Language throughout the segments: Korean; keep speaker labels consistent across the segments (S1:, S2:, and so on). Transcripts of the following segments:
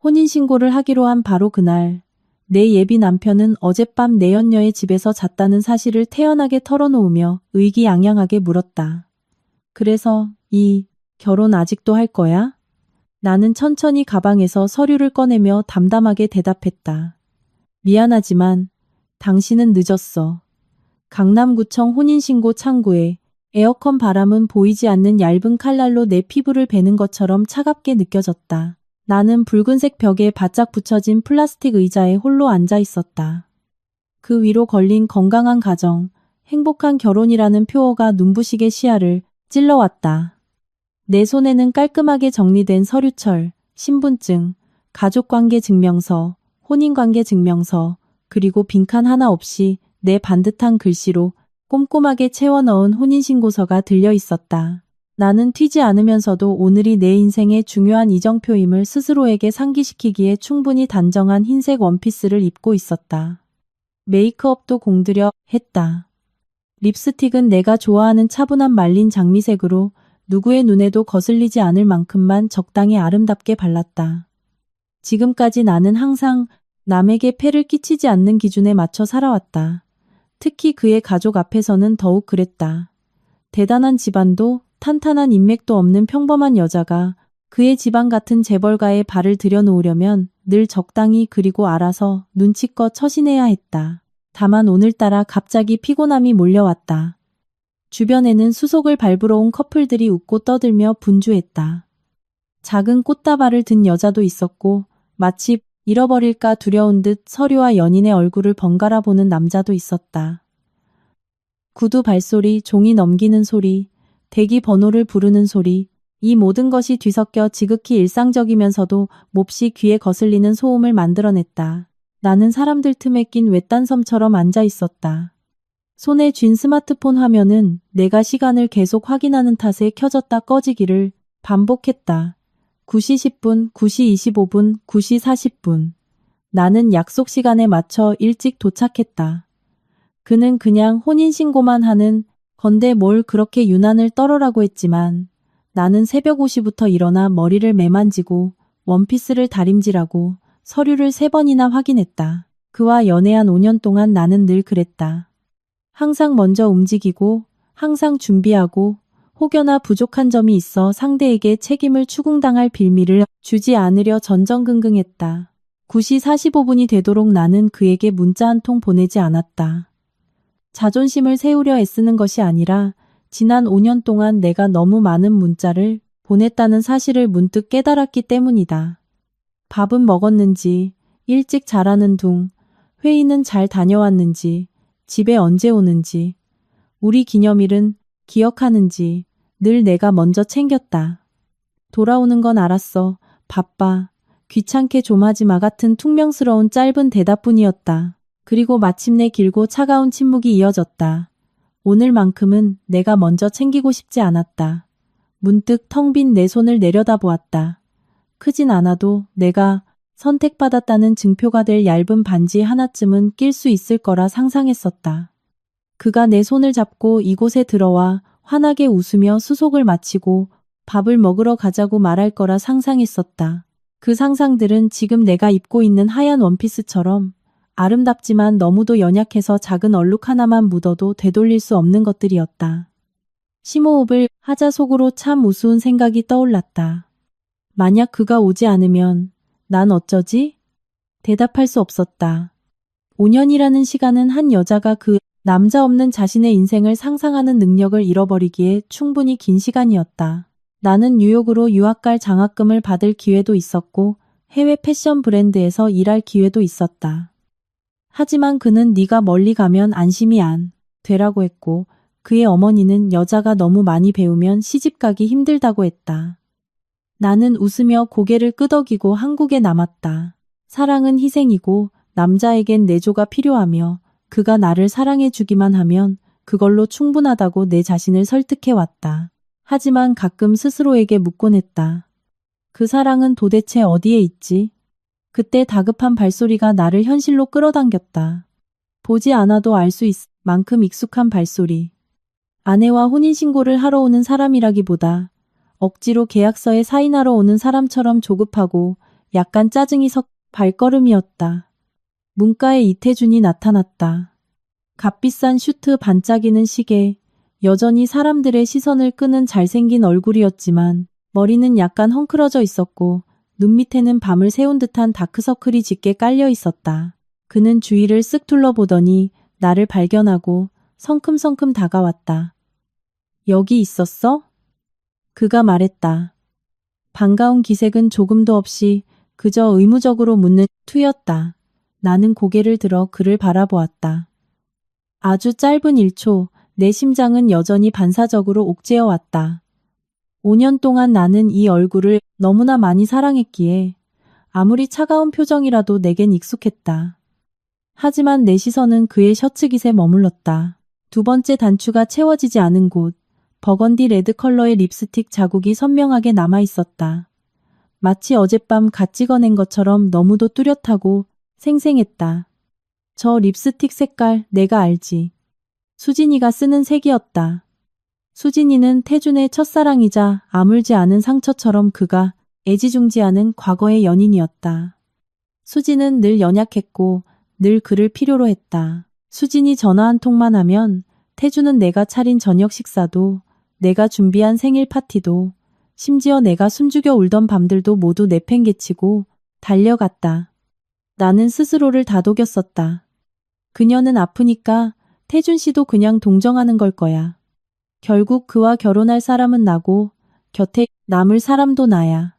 S1: 혼인신고를 하기로 한 바로 그날, 내 예비 남편은 어젯밤 내연녀의 집에서 잤다는 사실을 태연하게 털어놓으며 의기양양하게 물었다. 그래서 이 결혼 아직도 할 거야? 나는 천천히 가방에서 서류를 꺼내며 담담하게 대답했다. 미안하지만 당신은 늦었어. 강남구청 혼인신고 창구에 에어컨 바람은 보이지 않는 얇은 칼날로 내 피부를 베는 것처럼 차갑게 느껴졌다. 나는 붉은색 벽에 바짝 붙여진 플라스틱 의자에 홀로 앉아 있었다. 그 위로 걸린 건강한 가정, 행복한 결혼이라는 표어가 눈부시게 시야를 찔러왔다. 내 손에는 깔끔하게 정리된 서류철, 신분증, 가족관계 증명서, 혼인관계 증명서, 그리고 빈칸 하나 없이 내 반듯한 글씨로 꼼꼼하게 채워 넣은 혼인신고서가 들려 있었다. 나는 튀지 않으면서도 오늘이 내 인생의 중요한 이정표임을 스스로에게 상기시키기에 충분히 단정한 흰색 원피스를 입고 있었다. 메이크업도 공들여 했다. 립스틱은 내가 좋아하는 차분한 말린 장미색으로 누구의 눈에도 거슬리지 않을 만큼만 적당히 아름답게 발랐다. 지금까지 나는 항상 남에게 폐를 끼치지 않는 기준에 맞춰 살아왔다. 특히 그의 가족 앞에서는 더욱 그랬다. 대단한 집안도 탄탄한 인맥도 없는 평범한 여자가 그의 집안 같은 재벌가에 발을 들여놓으려면 늘 적당히 그리고 알아서 눈치껏 처신해야 했다. 다만 오늘따라 갑자기 피곤함이 몰려왔다. 주변에는 수속을 밟으러 온 커플들이 웃고 떠들며 분주했다. 작은 꽃다발을 든 여자도 있었고 마치 잃어버릴까 두려운 듯 서류와 연인의 얼굴을 번갈아 보는 남자도 있었다. 구두 발소리, 종이 넘기는 소리, 대기 번호를 부르는 소리, 이 모든 것이 뒤섞여 지극히 일상적이면서도 몹시 귀에 거슬리는 소음을 만들어냈다. 나는 사람들 틈에 낀 외딴 섬처럼 앉아 있었다. 손에 쥔 스마트폰 화면은 내가 시간을 계속 확인하는 탓에 켜졌다 꺼지기를 반복했다. 9시 10분, 9시 25분, 9시 40분. 나는 약속 시간에 맞춰 일찍 도착했다. 그는 그냥 혼인신고만 하는 건데 뭘 그렇게 유난을 떨어라고 했지만 나는 새벽 5시부터 일어나 머리를 매만지고 원피스를 다림질하고 서류를 3번이나 확인했다. 그와 연애한 5년 동안 나는 늘 그랬다. 항상 먼저 움직이고 항상 준비하고 혹여나 부족한 점이 있어 상대에게 책임을 추궁당할 빌미를 주지 않으려 전전긍긍했다. 9시 45분이 되도록 나는 그에게 문자 한 통 보내지 않았다. 자존심을 세우려 애쓰는 것이 아니라 지난 5년 동안 내가 너무 많은 문자를 보냈다는 사실을 문득 깨달았기 때문이다. 밥은 먹었는지, 일찍 자라는 둥, 회의는 잘 다녀왔는지, 집에 언제 오는지, 우리 기념일은 기억하는지 늘 내가 먼저 챙겼다. 돌아오는 건 알았어. 바빠. 귀찮게 좀 하지 마 같은 퉁명스러운 짧은 대답뿐이었다. 그리고 마침내 길고 차가운 침묵이 이어졌다. 오늘만큼은 내가 먼저 챙기고 싶지 않았다. 문득 텅 빈 내 손을 내려다보았다. 크진 않아도 내가 선택받았다는 증표가 될 얇은 반지 하나쯤은 낄 수 있을 거라 상상했었다. 그가 내 손을 잡고 이곳에 들어와 환하게 웃으며 수속을 마치고 밥을 먹으러 가자고 말할 거라 상상했었다. 그 상상들은 지금 내가 입고 있는 하얀 원피스처럼 아름답지만 너무도 연약해서 작은 얼룩 하나만 묻어도 되돌릴 수 없는 것들이었다. 심호흡을 하자 속으로 참 우스운 생각이 떠올랐다. 만약 그가 오지 않으면 난 어쩌지? 대답할 수 없었다. 5년이라는 시간은 한 여자가 그 남자 없는 자신의 인생을 상상하는 능력을 잃어버리기에 충분히 긴 시간이었다. 나는 뉴욕으로 유학 갈 장학금을 받을 기회도 있었고 해외 패션 브랜드에서 일할 기회도 있었다. 하지만 그는 네가 멀리 가면 안심이 안 되라고 했고 그의 어머니는 여자가 너무 많이 배우면 시집가기 힘들다고 했다. 나는 웃으며 고개를 끄덕이고 한국에 남았다. 사랑은 희생이고 남자에겐 내조가 필요하며 그가 나를 사랑해주기만 하면 그걸로 충분하다고 내 자신을 설득해왔다. 하지만 가끔 스스로에게 묻곤 했다. 그 사랑은 도대체 어디에 있지? 그때 다급한 발소리가 나를 현실로 끌어당겼다. 보지 않아도 알 수 있을 만큼 익숙한 발소리. 아내와 혼인신고를 하러 오는 사람이라기보다 억지로 계약서에 사인하러 오는 사람처럼 조급하고 약간 짜증이 섞인 발걸음이었다. 문가에 이태준이 나타났다. 값비싼 슈트 반짝이는 시계, 여전히 사람들의 시선을 끄는 잘생긴 얼굴이었지만 머리는 약간 헝클어져 있었고 눈 밑에는 밤을 새운 듯한 다크서클이 짙게 깔려 있었다. 그는 주위를 쓱 둘러보더니 나를 발견하고 성큼성큼 다가왔다. 여기 있었어? 그가 말했다. 반가운 기색은 조금도 없이 그저 의무적으로 묻는 투였다. 나는 고개를 들어 그를 바라보았다. 아주 짧은 1초, 내 심장은 여전히 반사적으로 옥죄어 왔다. 5년 동안 나는 이 얼굴을 너무나 많이 사랑했기에 아무리 차가운 표정이라도 내겐 익숙했다. 하지만 내 시선은 그의 셔츠 깃에 머물렀다. 두 번째 단추가 채워지지 않은 곳, 버건디 레드 컬러의 립스틱 자국이 선명하게 남아 있었다. 마치 어젯밤 갓 찍어낸 것처럼 너무도 뚜렷하고 생생했다. 저 립스틱 색깔 내가 알지. 수진이가 쓰는 색이었다. 수진이는 태준의 첫사랑이자 아물지 않은 상처처럼 그가 애지중지하는 과거의 연인이었다. 수진은 늘 연약했고 늘 그를 필요로 했다. 수진이 전화 한 통만 하면 태준은 내가 차린 저녁 식사도 내가 준비한 생일 파티도 심지어 내가 숨죽여 울던 밤들도 모두 내팽개치고 달려갔다. 나는 스스로를 다독였었다. 그녀는 아프니까 태준 씨도 그냥 동정하는 걸 거야. 결국 그와 결혼할 사람은 나고 곁에 남을 사람도 나야.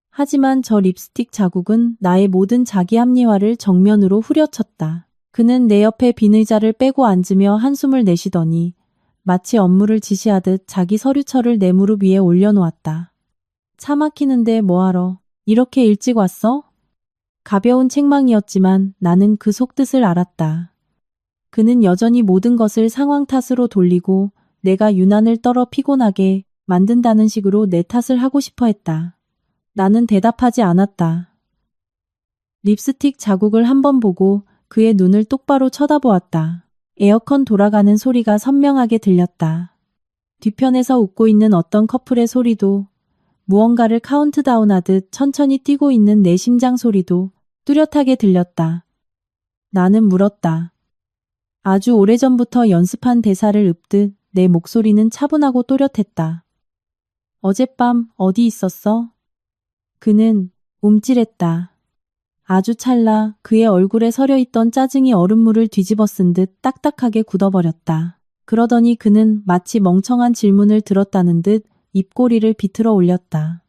S1: 하지만 저 립스틱 자국은 나의 모든 자기 합리화를 정면으로 후려쳤다. 그는 내 옆에 빈 의자를 빼고 앉으며 한숨을 내쉬더니 마치 업무를 지시하듯 자기 서류철을 내 무릎 위에 올려놓았다. 차 막히는데 뭐하러 이렇게 일찍 왔어? 가벼운 책망이었지만 나는 그 속뜻을 알았다. 그는 여전히 모든 것을 상황 탓으로 돌리고 내가 유난을 떨어 피곤하게 만든다는 식으로 내 탓을 하고 싶어 했다. 나는 대답하지 않았다. 립스틱 자국을 한번 보고 그의 눈을 똑바로 쳐다보았다. 에어컨 돌아가는 소리가 선명하게 들렸다. 뒤편에서 웃고 있는 어떤 커플의 소리도 무언가를 카운트다운하듯 천천히 뛰고 있는 내 심장 소리도 뚜렷하게 들렸다. 나는 물었다. 아주 오래전부터 연습한 대사를 읊듯 내 목소리는 차분하고 또렷했다. 어젯밤 어디 있었어? 그는 움찔했다. 아주 찰나 그의 얼굴에 서려있던 짜증이 얼음물을 뒤집어 쓴 듯 딱딱하게 굳어버렸다. 그러더니 그는 마치 멍청한 질문을 들었다는 듯 입꼬리를 비틀어 올렸다.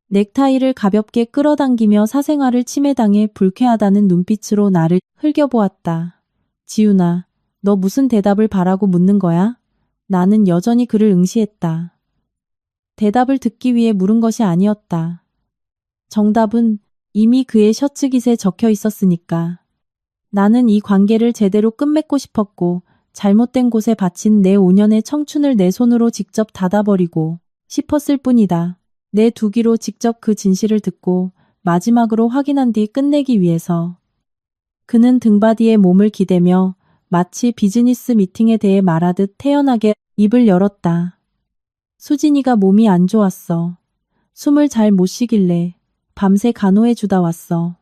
S1: 넥타이를 가볍게 끌어당기며 사생활을 침해당해 불쾌하다는 눈빛으로 나를 흘겨보았다. 지훈아, 너 무슨 대답을 바라고 묻는 거야? 나는 여전히 그를 응시했다. 대답을 듣기 위해 물은 것이 아니었다. 정답은 이미 그의 셔츠 깃에 적혀 있었으니까. 나는 이 관계를 제대로 끝맺고 싶었고 잘못된 곳에 바친 내 5년의 청춘을 내 손으로 직접 닫아버리고 싶었을 뿐이다. 내 두 귀로 직접 그 진실을 듣고 마지막으로 확인한 뒤 끝내기 위해서. 그는 등받이에 몸을 기대며 마치 비즈니스 미팅에 대해 말하듯 태연하게 입을 열었다. 수진이가 몸이 안 좋았어. 숨을 잘 못 쉬길래 밤새 간호해 주다 왔어.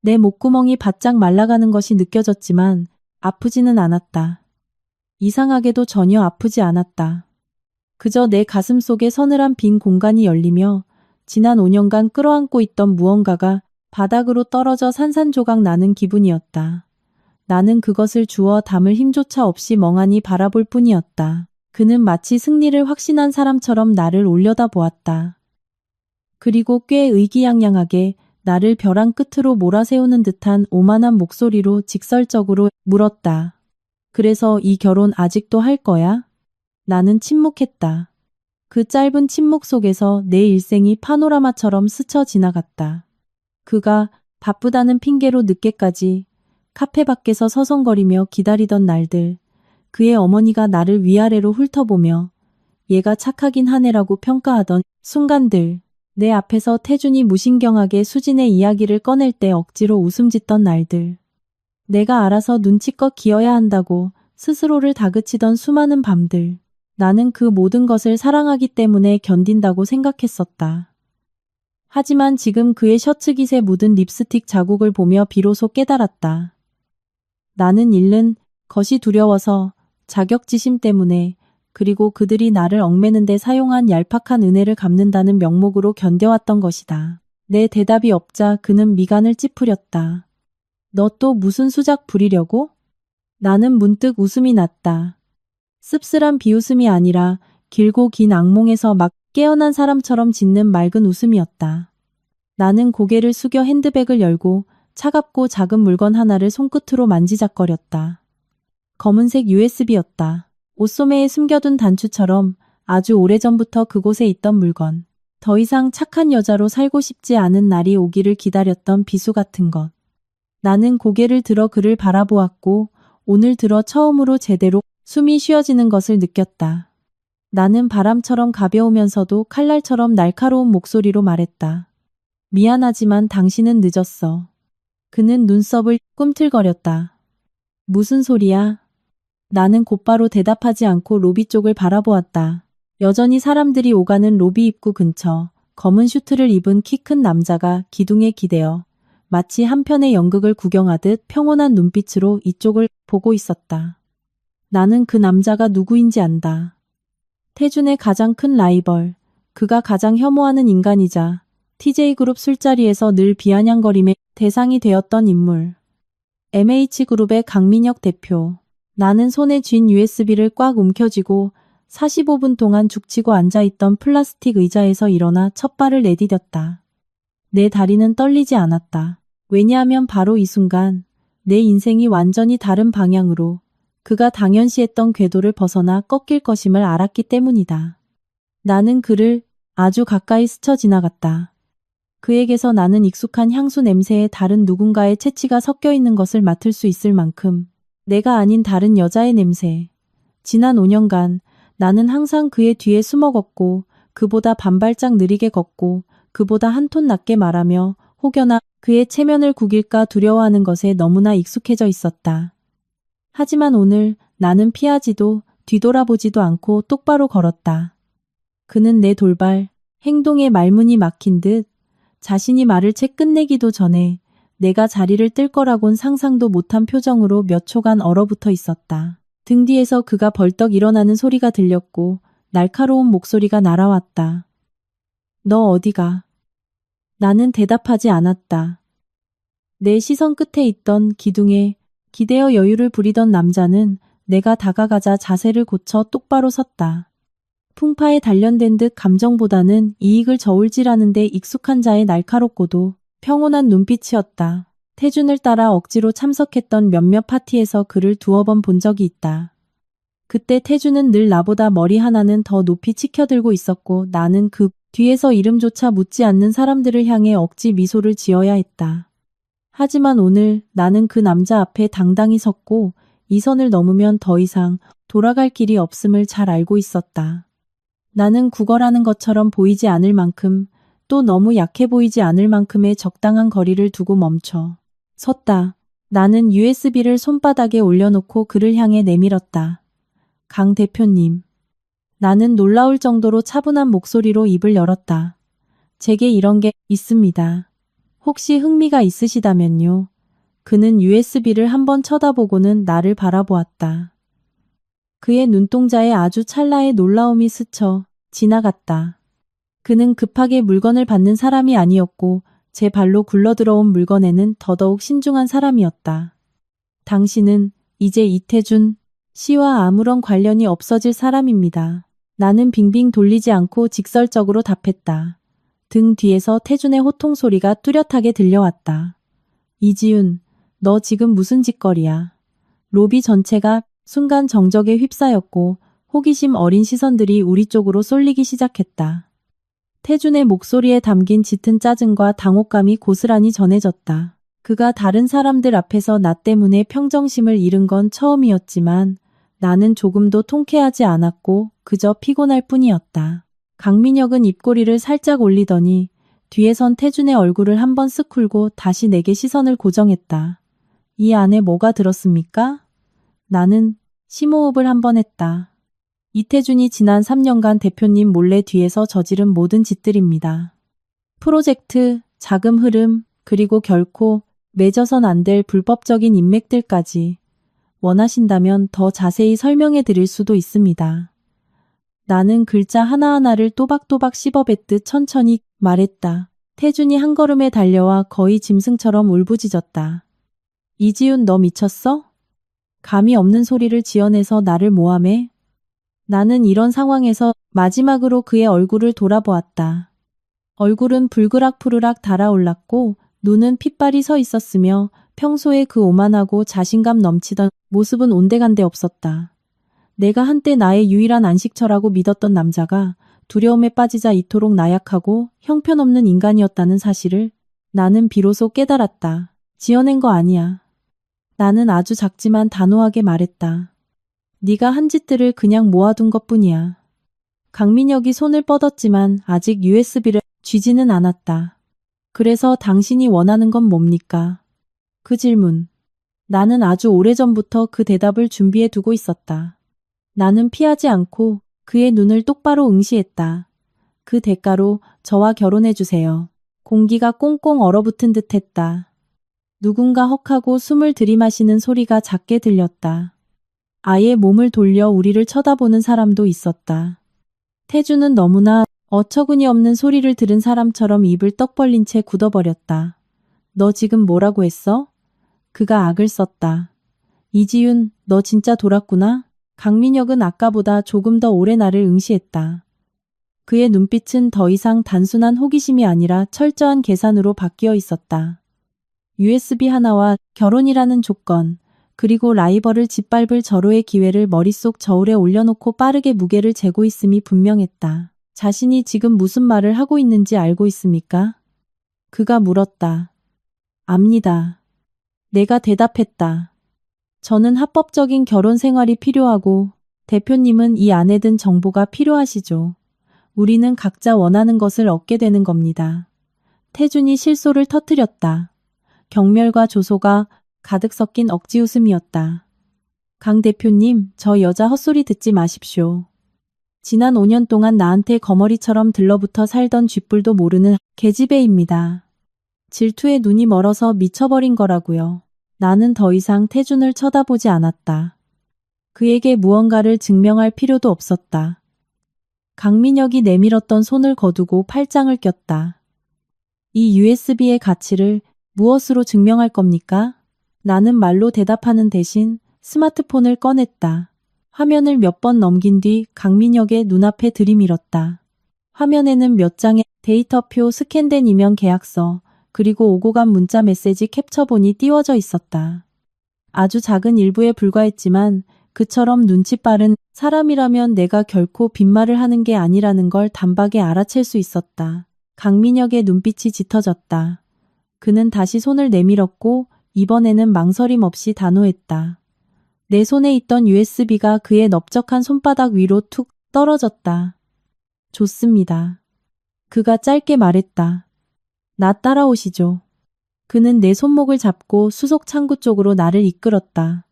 S1: 내 목구멍이 바짝 말라가는 것이 느껴졌지만 아프지는 않았다. 이상하게도 전혀 아프지 않았다. 그저 내 가슴 속에 서늘한 빈 공간이 열리며 지난 5년간 끌어안고 있던 무언가가 바닥으로 떨어져 산산조각 나는 기분이었다. 나는 그것을 주워 담을 힘조차 없이 멍하니 바라볼 뿐이었다. 그는 마치 승리를 확신한 사람처럼 나를 올려다보았다. 그리고 꽤 의기양양하게 나를 벼랑 끝으로 몰아세우는 듯한 오만한 목소리로 직설적으로 물었다. 그래서 이 결혼 아직도 할 거야? 나는 침묵했다. 그 짧은 침묵 속에서 내 일생이 파노라마처럼 스쳐 지나갔다. 그가 바쁘다는 핑계로 늦게까지 카페 밖에서 서성거리며 기다리던 날들, 그의 어머니가 나를 위아래로 훑어보며 얘가 착하긴 하네라고 평가하던 순간들, 내 앞에서 태준이 무신경하게 수진의 이야기를 꺼낼 때 억지로 웃음 짓던 날들, 내가 알아서 눈치껏 기어야 한다고 스스로를 다그치던 수많은 밤들, 나는 그 모든 것을 사랑하기 때문에 견딘다고 생각했었다. 하지만 지금 그의 셔츠깃에 묻은 립스틱 자국을 보며 비로소 깨달았다. 나는 잃는 것이 두려워서, 자격지심 때문에, 그리고 그들이 나를 얽매는 데 사용한 얄팍한 은혜를 갚는다는 명목으로 견뎌왔던 것이다. 내 대답이 없자 그는 미간을 찌푸렸다. 너 또 무슨 수작 부리려고? 나는 문득 웃음이 났다. 씁쓸한 비웃음이 아니라 길고 긴 악몽에서 막 깨어난 사람처럼 짖는 맑은 웃음이었다. 나는 고개를 숙여 핸드백을 열고 차갑고 작은 물건 하나를 손끝으로 만지작거렸다. 검은색 USB였다. 옷소매에 숨겨둔 단추처럼 아주 오래전부터 그곳에 있던 물건. 더 이상 착한 여자로 살고 싶지 않은 날이 오기를 기다렸던 비수 같은 것. 나는 고개를 들어 그를 바라보았고 오늘 들어 처음으로 제대로 숨이 쉬어지는 것을 느꼈다. 나는 바람처럼 가벼우면서도 칼날처럼 날카로운 목소리로 말했다. 미안하지만 당신은 늦었어. 그는 눈썹을 꿈틀거렸다. 무슨 소리야? 나는 곧바로 대답하지 않고 로비 쪽을 바라보았다. 여전히 사람들이 오가는 로비 입구 근처 검은 슈트를 입은 키 큰 남자가 기둥에 기대어 마치 한편의 연극을 구경하듯 평온한 눈빛으로 이쪽을 보고 있었다. 나는 그 남자가 누구인지 안다. 태준의 가장 큰 라이벌, 그가 가장 혐오하는 인간이자 TJ그룹 술자리에서 늘 비아냥거림의 대상이 되었던 인물. MH그룹의 강민혁 대표. 나는 손에 쥔 USB를 꽉 움켜쥐고 45분 동안 죽치고 앉아있던 플라스틱 의자에서 일어나 첫 발을 내디뎠다. 내 다리는 떨리지 않았다. 왜냐하면 바로 이 순간 내 인생이 완전히 다른 방향으로 그가 당연시했던 궤도를 벗어나 꺾일 것임을 알았기 때문이다. 나는 그를 아주 가까이 스쳐 지나갔다. 그에게서 나는 익숙한 향수 냄새에 다른 누군가의 채취가 섞여 있는 것을 맡을 수 있을 만큼 내가 아닌 다른 여자의 냄새. 지난 5년간 나는 항상 그의 뒤에 숨어 걷고 그보다 반발짝 느리게 걷고 그보다 한 톤 낮게 말하며 혹여나 그의 체면을 구길까 두려워하는 것에 너무나 익숙해져 있었다. 하지만 오늘 나는 피하지도 뒤돌아보지도 않고 똑바로 걸었다. 그는 내 돌발, 행동에 말문이 막힌 듯 자신이 말을 채 끝내기도 전에 내가 자리를 뜰 거라곤 상상도 못한 표정으로 몇 초간 얼어붙어 있었다. 등 뒤에서 그가 벌떡 일어나는 소리가 들렸고 날카로운 목소리가 날아왔다. 너 어디가? 나는 대답하지 않았다. 내 시선 끝에 있던 기둥에 기대어 여유를 부리던 남자는 내가 다가가자 자세를 고쳐 똑바로 섰다. 풍파에 단련된 듯 감정보다는 이익을 저울질하는 데 익숙한 자의 날카롭고도 평온한 눈빛이었다. 태준을 따라 억지로 참석했던 몇몇 파티에서 그를 두어 번 본 적이 있다. 그때 태준은 늘 나보다 머리 하나는 더 높이 치켜들고 있었고 나는 그 뒤에서 이름조차 묻지 않는 사람들을 향해 억지 미소를 지어야 했다. 하지만 오늘 나는 그 남자 앞에 당당히 섰고 이 선을 넘으면 더 이상 돌아갈 길이 없음을 잘 알고 있었다. 나는 구걸하는 것처럼 보이지 않을 만큼 또 너무 약해 보이지 않을 만큼의 적당한 거리를 두고 멈춰 섰다. 나는 USB를 손바닥에 올려놓고 그를 향해 내밀었다. 강 대표님. 나는 놀라울 정도로 차분한 목소리로 입을 열었다. 제게 이런 게 있습니다. 혹시 흥미가 있으시다면요. 그는 USB를 한번 쳐다보고는 나를 바라보았다. 그의 눈동자에 아주 찰나의 놀라움이 스쳐 지나갔다. 그는 급하게 물건을 받는 사람이 아니었고 제 발로 굴러들어온 물건에는 더더욱 신중한 사람이었다. 당신은 이제 이태준 씨와 아무런 관련이 없어질 사람입니다. 나는 빙빙 돌리지 않고 직설적으로 답했다. 등 뒤에서 태준의 호통 소리가 뚜렷하게 들려왔다. 이지윤, 너 지금 무슨 짓거리야? 로비 전체가 순간 정적에 휩싸였고 호기심 어린 시선들이 우리 쪽으로 쏠리기 시작했다. 태준의 목소리에 담긴 짙은 짜증과 당혹감이 고스란히 전해졌다. 그가 다른 사람들 앞에서 나 때문에 평정심을 잃은 건 처음이었지만 나는 조금도 통쾌하지 않았고 그저 피곤할 뿐이었다. 강민혁은 입꼬리를 살짝 올리더니 뒤에 선 태준의 얼굴을 한번 쓱 훑고 다시 내게 시선을 고정했다. 이 안에 뭐가 들었습니까? 나는 심호흡을 한번 했다. 이태준이 지난 3년간 대표님 몰래 뒤에서 저지른 모든 짓들입니다. 프로젝트, 자금 흐름, 그리고 결코 맺어선 안 될 불법적인 인맥들까지 원하신다면 더 자세히 설명해 드릴 수도 있습니다. 나는 글자 하나하나를 또박또박 씹어뱉듯 천천히 말했다. 태준이 한 걸음에 달려와 거의 짐승처럼 울부짖었다. 이지훈 너 미쳤어? 감이 없는 소리를 지어내서 나를 모함해? 나는 이런 상황에서 마지막으로 그의 얼굴을 돌아보았다. 얼굴은 불그락푸르락 달아올랐고 눈은 핏발이 서 있었으며 평소에 그 오만하고 자신감 넘치던 모습은 온데간데 없었다. 내가 한때 나의 유일한 안식처라고 믿었던 남자가 두려움에 빠지자 이토록 나약하고 형편없는 인간이었다는 사실을 나는 비로소 깨달았다. 지어낸 거 아니야. 나는 아주 작지만 단호하게 말했다. 네가 한 짓들을 그냥 모아둔 것뿐이야. 강민혁이 손을 뻗었지만 아직 USB를 쥐지는 않았다. 그래서 당신이 원하는 건 뭡니까? 그 질문. 나는 아주 오래전부터 그 대답을 준비해 두고 있었다. 나는 피하지 않고 그의 눈을 똑바로 응시했다. 그 대가로 저와 결혼해 주세요. 공기가 꽁꽁 얼어붙은 듯 했다. 누군가 헉하고 숨을 들이마시는 소리가 작게 들렸다. 아예 몸을 돌려 우리를 쳐다보는 사람도 있었다. 태주는 너무나 어처구니 없는 소리를 들은 사람처럼 입을 떡 벌린 채 굳어버렸다. 너 지금 뭐라고 했어? 그가 악을 썼다. 이지윤, 너 진짜 돌았구나? 강민혁은 아까보다 조금 더 오래 나를 응시했다. 그의 눈빛은 더 이상 단순한 호기심이 아니라 철저한 계산으로 바뀌어 있었다. USB 하나와 결혼이라는 조건, 그리고 라이벌을 짓밟을 절호의 기회를 머릿속 저울에 올려놓고 빠르게 무게를 재고 있음이 분명했다. 자신이 지금 무슨 말을 하고 있는지 알고 있습니까? 그가 물었다. 압니다. 내가 대답했다. 저는 합법적인 결혼 생활이 필요하고 대표님은 이 안에 든 정보가 필요하시죠. 우리는 각자 원하는 것을 얻게 되는 겁니다. 태준이 실소를 터뜨렸다. 경멸과 조소가 가득 섞인 억지 웃음이었다. 강 대표님, 저 여자 헛소리 듣지 마십시오. 지난 5년 동안 나한테 거머리처럼 들러붙어 살던 쥐뿔도 모르는 계집애입니다. 질투에 눈이 멀어서 미쳐버린 거라고요. 나는 더 이상 태준을 쳐다보지 않았다. 그에게 무언가를 증명할 필요도 없었다. 강민혁이 내밀었던 손을 거두고 팔짱을 꼈다. 이 USB의 가치를 무엇으로 증명할 겁니까? 나는 말로 대답하는 대신 스마트폰을 꺼냈다. 화면을 몇 번 넘긴 뒤 강민혁의 눈앞에 들이밀었다. 화면에는 몇 장의 데이터표, 스캔된 이면 계약서, 그리고 오고 간 문자 메시지 캡처본이 띄워져 있었다. 아주 작은 일부에 불과했지만 그처럼 눈치 빠른 사람이라면 내가 결코 빈말을 하는 게 아니라는 걸 단박에 알아챌 수 있었다. 강민혁의 눈빛이 짙어졌다. 그는 다시 손을 내밀었고 이번에는 망설임 없이 단호했다. 내 손에 있던 USB가 그의 넓적한 손바닥 위로 툭 떨어졌다. 좋습니다. 그가 짧게 말했다. 나 따라오시죠. 그는 내 손목을 잡고 수속 창구 쪽으로 나를 이끌었다.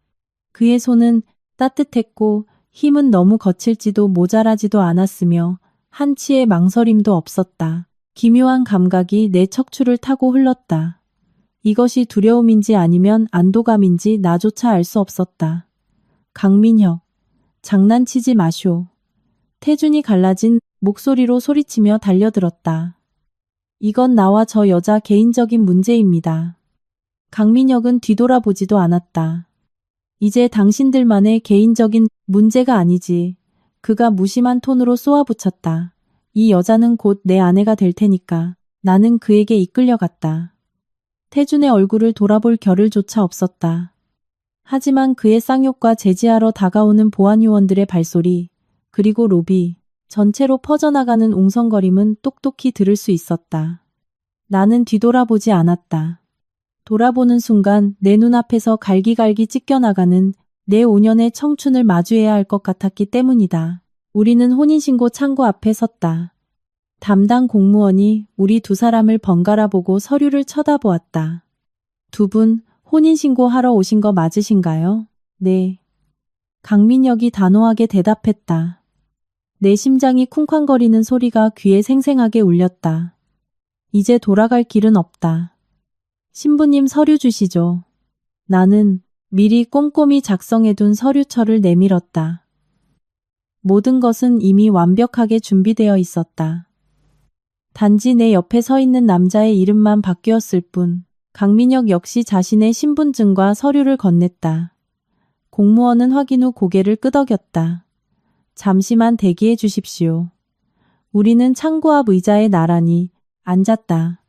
S1: 그의 손은 따뜻했고 힘은 너무 거칠지도 모자라지도 않았으며 한치의 망설임도 없었다. 기묘한 감각이 내 척추를 타고 흘렀다. 이것이 두려움인지 아니면 안도감인지 나조차 알 수 없었다. 강민혁, 장난치지 마쇼. 태준이 갈라진 목소리로 소리치며 달려들었다. 이건 나와 저 여자 개인적인 문제입니다. 강민혁은 뒤돌아보지도 않았다. 이제 당신들만의 개인적인 문제가 아니지. 그가 무심한 톤으로 쏘아붙였다. 이 여자는 곧 내 아내가 될 테니까. 나는 그에게 이끌려갔다. 태준의 얼굴을 돌아볼 겨를조차 없었다. 하지만 그의 쌍욕과 제지하러 다가오는 보안요원들의 발소리, 그리고 로비 전체로 퍼져나가는 웅성거림은 똑똑히 들을 수 있었다. 나는 뒤돌아보지 않았다. 돌아보는 순간 내 눈앞에서 갈기갈기 찢겨나가는 내 5년의 청춘을 마주해야 할 것 같았기 때문이다. 우리는 혼인신고 창구 앞에 섰다. 담당 공무원이 우리 두 사람을 번갈아 보고 서류를 쳐다보았다. 두 분 혼인신고 하러 오신 거 맞으신가요? 네. 강민혁이 단호하게 대답했다. 내 심장이 쿵쾅거리는 소리가 귀에 생생하게 울렸다. 이제 돌아갈 길은 없다. 신부님 서류 주시죠. 나는 미리 꼼꼼히 작성해둔 서류철을 내밀었다. 모든 것은 이미 완벽하게 준비되어 있었다. 단지 내 옆에 서 있는 남자의 이름만 바뀌었을 뿐. 강민혁 역시 자신의 신분증과 서류를 건넸다. 공무원은 확인 후 고개를 끄덕였다. 잠시만 대기해 주십시오. 우리는 창고 앞 의자에 나란히 앉았다.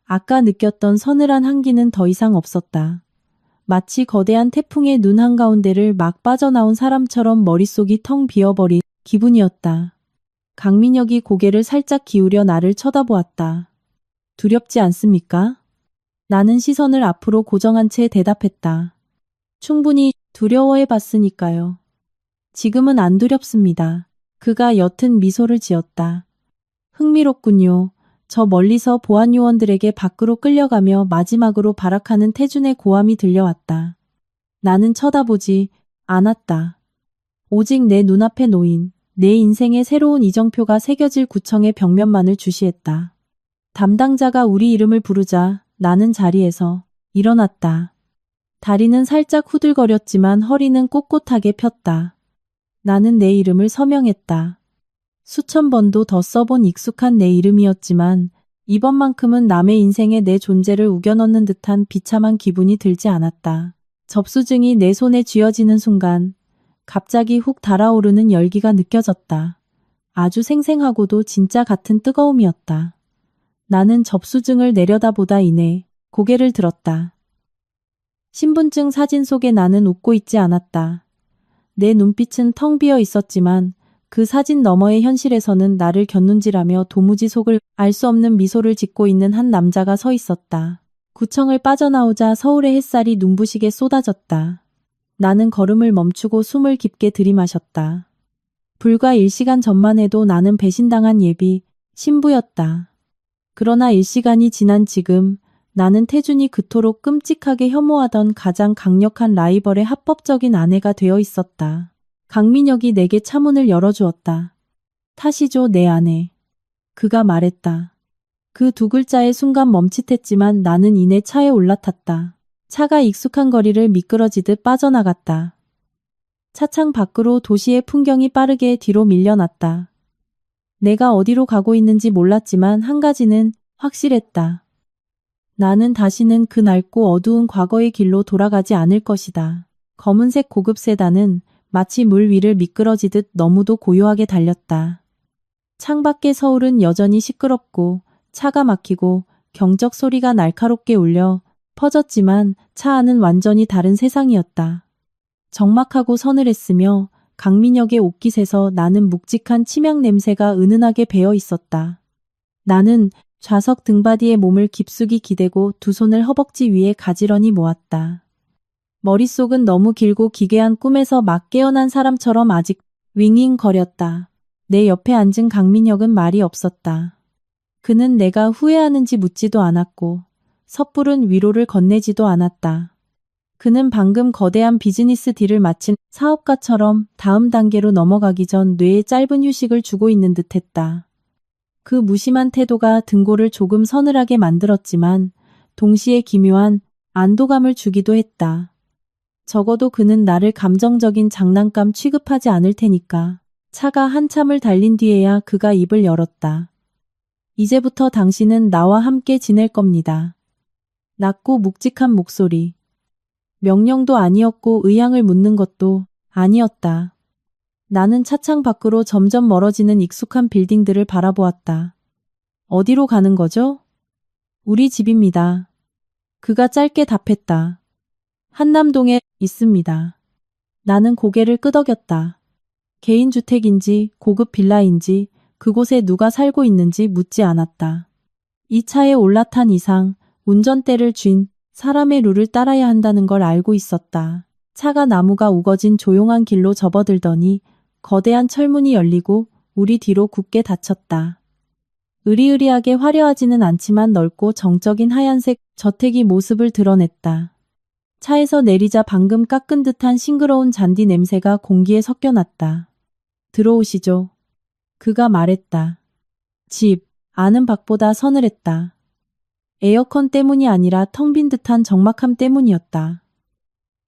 S1: 아까 느꼈던 서늘한 한기는 더 이상 없었다. 마치 거대한 태풍의 눈 한가운데를 막 빠져나온 사람처럼 머릿속이 텅 비어버린 기분이었다. 강민혁이 고개를 살짝 기울여 나를 쳐다보았다. 두렵지 않습니까? 나는 시선을 앞으로 고정한 채 대답했다. 충분히 두려워해 봤으니까요. 지금은 안 두렵습니다. 그가 옅은 미소를 지었다. 흥미롭군요. 저 멀리서 보안요원들에게 밖으로 끌려가며 마지막으로 발악하는 태준의 고함이 들려왔다. 나는 쳐다보지 않았다. 오직 내 눈앞에 놓인 내 인생의 새로운 이정표가 새겨질 구청의 벽면만을 주시했다. 담당자가 우리 이름을 부르자 나는 자리에서 일어났다. 다리는 살짝 후들거렸지만 허리는 꼿꼿하게 폈다. 나는 내 이름을 서명했다. 수천 번도 더 써본 익숙한 내 이름이었지만 이번만큼은 남의 인생에 내 존재를 우겨넣는 듯한 비참한 기분이 들지 않았다. 접수증이 내 손에 쥐어지는 순간 갑자기 훅 달아오르는 열기가 느껴졌다. 아주 생생하고도 진짜 같은 뜨거움이었다. 나는 접수증을 내려다보다 이내 고개를 들었다. 신분증 사진 속에 나는 웃고 있지 않았다. 내 눈빛은 텅 비어 있었지만 그 사진 너머의 현실에서는 나를 곁눈질하며 도무지 속을 알 수 없는 미소를 짓고 있는 한 남자가 서 있었다. 구청을 빠져나오자 서울의 햇살이 눈부시게 쏟아졌다. 나는 걸음을 멈추고 숨을 깊게 들이마셨다. 불과 1시간 전만 해도 나는 배신당한 예비 신부였다. 그러나 1시간이 지난 지금 나는 태준이 그토록 끔찍하게 혐오하던 가장 강력한 라이벌의 합법적인 아내가 되어 있었다. 강민혁이 내게 차문을 열어주었다. 타시죠, 내 아내. 그가 말했다. 그 두 글자에 순간 멈칫했지만 나는 이내 차에 올라탔다. 차가 익숙한 거리를 미끄러지듯 빠져나갔다. 차창 밖으로 도시의 풍경이 빠르게 뒤로 밀려났다. 내가 어디로 가고 있는지 몰랐지만 한 가지는 확실했다. 나는 다시는 그 낡고 어두운 과거의 길로 돌아가지 않을 것이다. 검은색 고급 세단은 마치 물 위를 미끄러지듯 너무도 고요하게 달렸다. 창밖의 서울은 여전히 시끄럽고 차가 막히고 경적 소리가 날카롭게 울려 퍼졌지만 차 안은 완전히 다른 세상이었다. 적막하고 서늘했으며 강민혁의 옷깃에서 나는 묵직한 치약 냄새가 은은하게 배어 있었다. 나는 좌석 등받이에 몸을 깊숙이 기대고 두 손을 허벅지 위에 가지런히 모았다. 머릿속은 너무 길고 기괴한 꿈에서 막 깨어난 사람처럼 아직 윙윙거렸다. 내 옆에 앉은 강민혁은 말이 없었다. 그는 내가 후회하는지 묻지도 않았고 섣부른 위로를 건네지도 않았다. 그는 방금 거대한 비즈니스 딜을 마친 사업가처럼 다음 단계로 넘어가기 전 뇌에 짧은 휴식을 주고 있는 듯했다. 그 무심한 태도가 등골을 조금 서늘하게 만들었지만 동시에 기묘한 안도감을 주기도 했다. 적어도 그는 나를 감정적인 장난감 취급하지 않을 테니까. 차가 한참을 달린 뒤에야 그가 입을 열었다. 이제부터 당신은 나와 함께 지낼 겁니다. 낮고 묵직한 목소리. 명령도 아니었고 의향을 묻는 것도 아니었다. 나는 차창 밖으로 점점 멀어지는 익숙한 빌딩들을 바라보았다. 어디로 가는 거죠? 우리 집입니다. 그가 짧게 답했다. 한남동에 있습니다. 나는 고개를 끄덕였다. 개인주택인지 고급 빌라인지 그곳에 누가 살고 있는지 묻지 않았다. 이 차에 올라탄 이상 운전대를 쥔 사람의 룰을 따라야 한다는 걸 알고 있었다. 차가 나무가 우거진 조용한 길로 접어들더니 거대한 철문이 열리고 우리 뒤로 굳게 닫혔다. 으리으리하게 화려하지는 않지만 넓고 정적인 하얀색 저택이 모습을 드러냈다. 차에서 내리자 방금 깎은 듯한 싱그러운 잔디 냄새가 공기에 섞여났다. 들어오시죠. 그가 말했다. 집 아는 밖보다 서늘했다. 에어컨 때문이 아니라 텅 빈 듯한 적막함 때문이었다.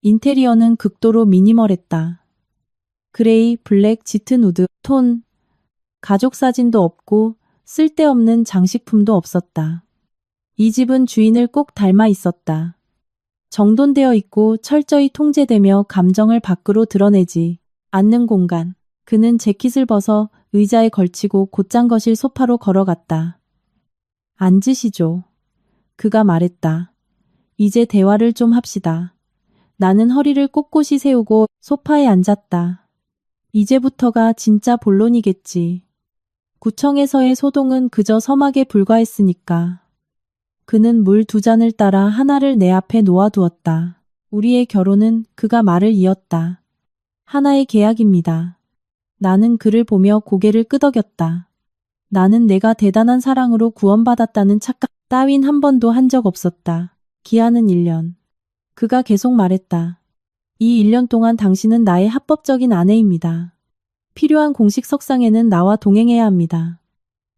S1: 인테리어는 극도로 미니멀했다. 그레이, 블랙, 짙은 우드, 톤, 가족 사진도 없고 쓸데없는 장식품도 없었다. 이 집은 주인을 꼭 닮아 있었다. 정돈되어 있고 철저히 통제되며 감정을 밖으로 드러내지 않는 공간. 그는 재킷을 벗어 의자에 걸치고 곧장 거실 소파로 걸어갔다. 앉으시죠. 그가 말했다. 이제 대화를 좀 합시다. 나는 허리를 꼿꼿이 세우고 소파에 앉았다. 이제부터가 진짜 본론이겠지. 구청에서의 소동은 그저 서막에 불과했으니까. 그는 물 2잔을 따라 하나를 내 앞에 놓아두었다. 우리의 결혼은, 그가 말을 이었다. 하나의 계약입니다. 나는 그를 보며 고개를 끄덕였다. 나는 내가 대단한 사랑으로 구원받았다는 착각 따윈 한 번도 한 적 없었다. 기한은 1년. 그가 계속 말했다. 이 1년 동안 당신은 나의 합법적인 아내입니다. 필요한 공식 석상에는 나와 동행해야 합니다.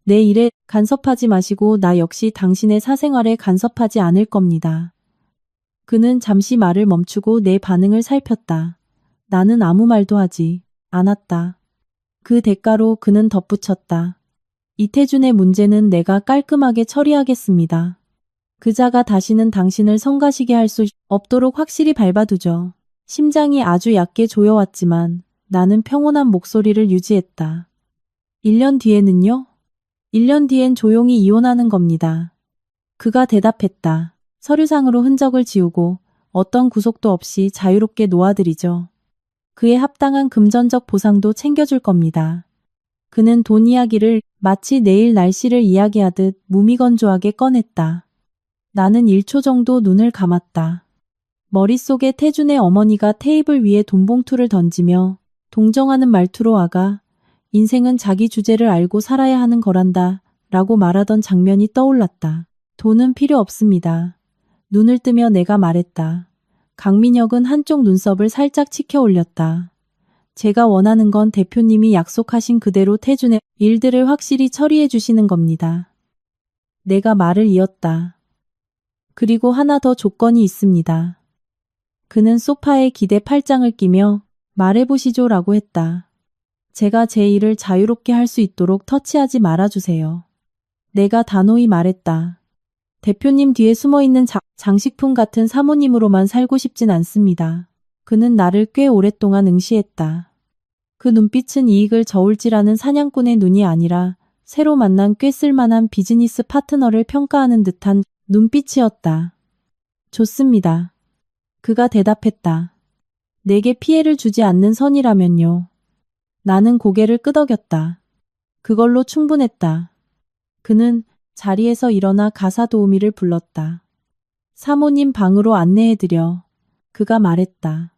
S1: 내 일에 간섭하지 마시고 나 역시 당신의 사생활에 간섭하지 않을 겁니다. 그는 잠시 말을 멈추고 내 반응을 살폈다. 나는 아무 말도 하지 않았다. 그 대가로 그는 덧붙였다. 이태준의 문제는 내가 깔끔하게 처리하겠습니다. 그자가 다시는 당신을 성가시게 할 수 없도록 확실히 밟아두죠. 심장이 아주 얕게 조여왔지만 나는 평온한 목소리를 유지했다. 1년 뒤에는요? 1년 뒤엔 조용히 이혼하는 겁니다. 그가 대답했다. 서류상으로 흔적을 지우고 어떤 구속도 없이 자유롭게 놓아드리죠. 그에 합당한 금전적 보상도 챙겨줄 겁니다. 그는 돈 이야기를 마치 내일 날씨를 이야기하듯 무미건조하게 꺼냈다. 나는 1초 정도 눈을 감았다. 머릿속에 태준의 어머니가 테이블 위에 돈봉투를 던지며 동정하는 말투로 아가, 인생은 자기 주제를 알고 살아야 하는 거란다 라고 말하던 장면이 떠올랐다. 돈은 필요 없습니다. 눈을 뜨며 내가 말했다. 강민혁은 한쪽 눈썹을 살짝 치켜 올렸다. 제가 원하는 건 대표님이 약속하신 그대로 태준의 일들을 확실히 처리해 주시는 겁니다. 내가 말을 이었다. 그리고 하나 더 조건이 있습니다. 그는 소파에 기대 팔짱을 끼며 말해보시죠 라고 했다. 제가 제 일을 자유롭게 할 수 있도록 터치하지 말아주세요. 내가 단호히 말했다. 대표님 뒤에 숨어있는 장식품 같은 사모님으로만 살고 싶진 않습니다. 그는 나를 꽤 오랫동안 응시했다. 그 눈빛은 이익을 저울질하는 사냥꾼의 눈이 아니라 새로 만난 꽤 쓸만한 비즈니스 파트너를 평가하는 듯한 눈빛이었다. 좋습니다. 그가 대답했다. 내게 피해를 주지 않는 선이라면요. 나는 고개를 끄덕였다. 그걸로 충분했다. 그는 자리에서 일어나 가사 도우미를 불렀다. 사모님 방으로 안내해드려. 그가 말했다.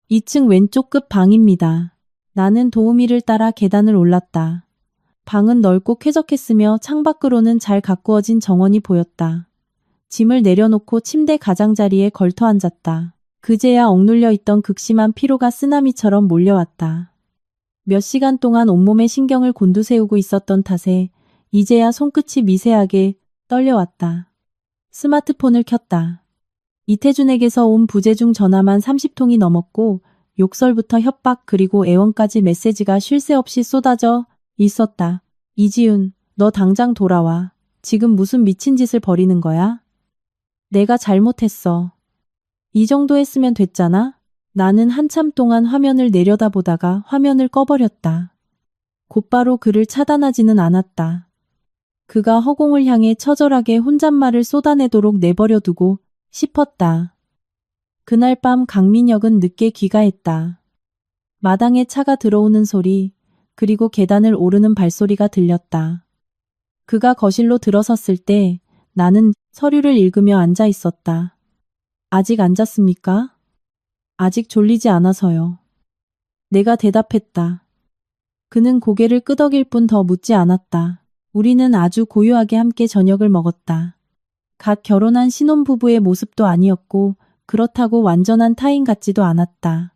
S1: 2층 왼쪽 끝 방입니다. 나는 도우미를 따라 계단을 올랐다. 방은 넓고 쾌적했으며 창밖으로는 잘 가꾸어진 정원이 보였다. 짐을 내려놓고 침대 가장자리에 걸터 앉았다. 그제야 억눌려 있던 극심한 피로가 쓰나미처럼 몰려왔다. 몇 시간 동안 온몸에 신경을 곤두세우고 있었던 탓에 이제야 손끝이 미세하게 떨려왔다. 스마트폰을 켰다. 이태준에게서 온 부재중 전화만 30통이 넘었고 욕설부터 협박 그리고 애원까지 메시지가 쉴 새 없이 쏟아져 있었다. 이지훈, 너 당장 돌아와. 지금 무슨 미친 짓을 벌이는 거야? 내가 잘못했어. 이 정도 했으면 됐잖아? 나는 한참 동안 화면을 내려다보다가 화면을 꺼버렸다. 곧바로 그를 차단하지는 않았다. 그가 허공을 향해 처절하게 혼잣말을 쏟아내도록 내버려두고 싶었다. 그날 밤 강민혁은 늦게 귀가했다. 마당에 차가 들어오는 소리, 그리고 계단을 오르는 발소리가 들렸다. 그가 거실로 들어섰을 때 나는 서류를 읽으며 앉아 있었다. 아직 안 잤습니까? 아직 졸리지 않아서요. 내가 대답했다. 그는 고개를 끄덕일 뿐 더 묻지 않았다. 우리는 아주 고요하게 함께 저녁을 먹었다. 갓 결혼한 신혼부부의 모습도 아니었고 그렇다고 완전한 타인 같지도 않았다.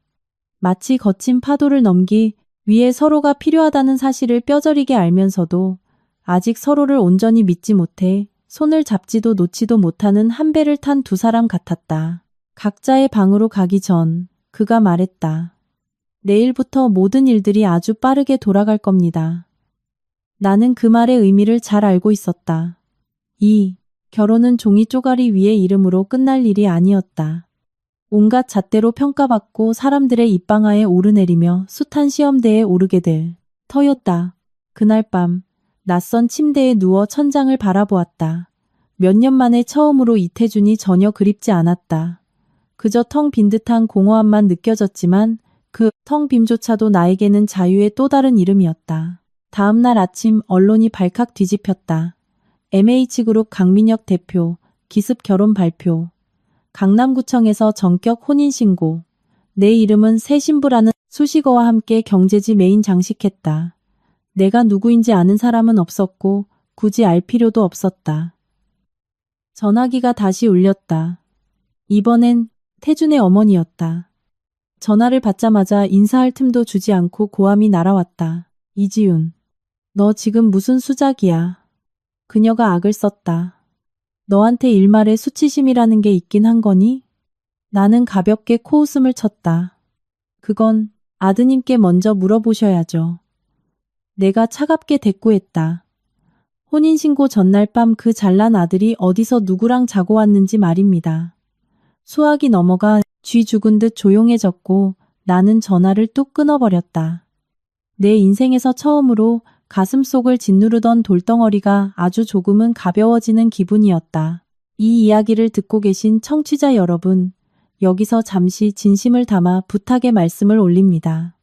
S1: 마치 거친 파도를 넘기 위해 서로가 필요하다는 사실을 뼈저리게 알면서도 아직 서로를 온전히 믿지 못해 손을 잡지도 놓지도 못하는 한 배를 탄 두 사람 같았다. 각자의 방으로 가기 전 그가 말했다. 내일부터 모든 일들이 아주 빠르게 돌아갈 겁니다. 나는 그 말의 의미를 잘 알고 있었다. 이 결혼은 종이 쪼가리 위의 이름으로 끝날 일이 아니었다. 온갖 잣대로 평가받고 사람들의 입방아에 오르내리며 숱한 시험대에 오르게 될 터였다. 그날 밤 낯선 침대에 누워 천장을 바라보았다. 몇 년 만에 처음으로 이태준이 전혀 그립지 않았다. 그저 텅 빈 듯한 공허함만 느껴졌지만 그 텅 빔조차도 나에게는 자유의 또 다른 이름이었다. 다음 날 아침 언론이 발칵 뒤집혔다. MH그룹 강민혁 대표 기습 결혼 발표. 강남구청에서 전격 혼인신고. 내 이름은 새 신부라는 수식어와 함께 경제지 메인 장식했다. 내가 누구인지 아는 사람은 없었고 굳이 알 필요도 없었다. 전화기가 다시 울렸다. 이번엔 태준의 어머니였다. 전화를 받자마자 인사할 틈도 주지 않고 고함이 날아왔다. 이지훈, 너 지금 무슨 수작이야. 그녀가 악을 썼다. 너한테 일말의 수치심이라는 게 있긴 한 거니? 나는 가볍게 코웃음을 쳤다. 그건 아드님께 먼저 물어보셔야죠. 내가 차갑게 대꾸했다. 혼인신고 전날 밤 그 잘난 아들이 어디서 누구랑 자고 왔는지 말입니다. 수학이 넘어가 쥐 죽은 듯 조용해졌고 나는 전화를 뚝 끊어버렸다. 내 인생에서 처음으로 가슴속을 짓누르던 돌덩어리가 아주 조금은 가벼워지는 기분이었다. 이 이야기를 듣고 계신 청취자 여러분, 여기서 잠시 진심을 담아 부탁의 말씀을 올립니다.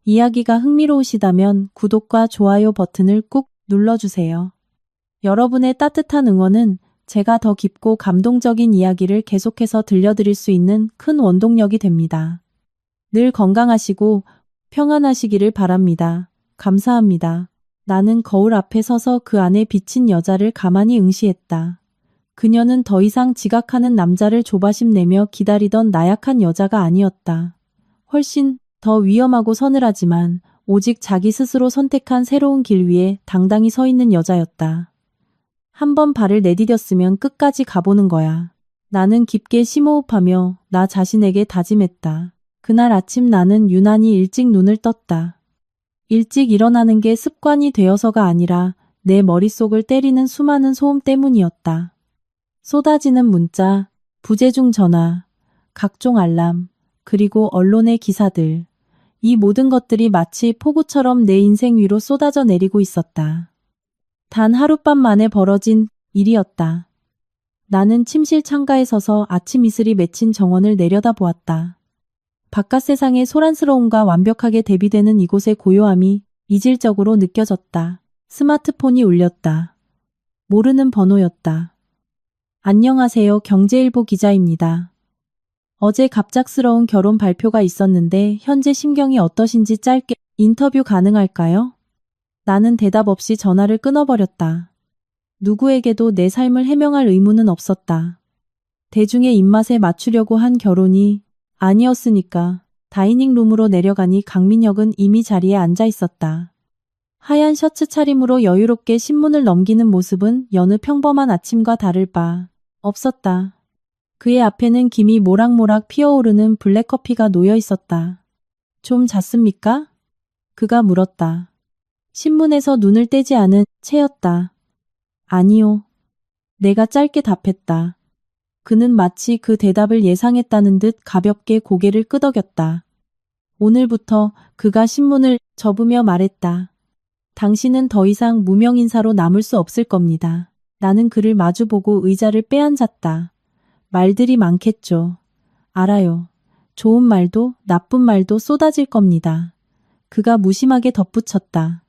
S1: 이야기가 흥미로우시다면 구독과 좋아요 버튼을 꾹 눌러주세요. 여러분의 따뜻한 응원은 제가 더 깊고 감동적인 이야기를 계속해서 들려드릴 수 있는 큰 원동력이 됩니다. 늘 건강하시고 평안하시기를 바랍니다. 감사합니다. 나는 거울 앞에 서서 그 안에 비친 여자를 가만히 응시했다. 그녀는 더 이상 지각하는 남자를 조바심 내며 기다리던 나약한 여자가 아니었다. 훨씬 더 위험하고 서늘하지만 오직 자기 스스로 선택한 새로운 길 위에 당당히 서 있는 여자였다. 한 번 발을 내디뎠으면 끝까지 가보는 거야. 나는 깊게 심호흡하며 나 자신에게 다짐했다. 그날 아침 나는 유난히 일찍 눈을 떴다. 일찍 일어나는 게 습관이 되어서가 아니라 내 머릿속을 때리는 수많은 소음 때문이었다. 쏟아지는 문자, 부재중 전화, 각종 알람, 그리고 언론의 기사들. 이 모든 것들이 마치 폭우처럼 내 인생 위로 쏟아져 내리고 있었다. 단 하룻밤 만에 벌어진 일이었다. 나는 침실 창가에 서서 아침 이슬이 맺힌 정원을 내려다보았다. 바깥 세상의 소란스러움과 완벽하게 대비되는 이곳의 고요함이 이질적으로 느껴졌다. 스마트폰이 울렸다. 모르는 번호였다. 안녕하세요. 경제일보 기자입니다. 어제 갑작스러운 결혼 발표가 있었는데 현재 심경이 어떠신지 짧게 인터뷰 가능할까요? 나는 대답 없이 전화를 끊어버렸다. 누구에게도 내 삶을 해명할 의무는 없었다. 대중의 입맛에 맞추려고 한 결혼이 아니었으니까. 다이닝룸으로 내려가니 강민혁은 이미 자리에 앉아 있었다. 하얀 셔츠 차림으로 여유롭게 신문을 넘기는 모습은 여느 평범한 아침과 다를 바 없었다. 그의 앞에는 김이 모락모락 피어오르는 블랙커피가 놓여 있었다. 좀 잤습니까? 그가 물었다. 신문에서 눈을 떼지 않은 채였다. 아니요. 내가 짧게 답했다. 그는 마치 그 대답을 예상했다는 듯 가볍게 고개를 끄덕였다. 오늘부터 그가 신문을 접으며 말했다. 당신은 더 이상 무명인사로 남을 수 없을 겁니다. 나는 그를 마주보고 의자를 빼앉았다. 말들이 많겠죠. 알아요. 좋은 말도 나쁜 말도 쏟아질 겁니다. 그가 무심하게 덧붙였다.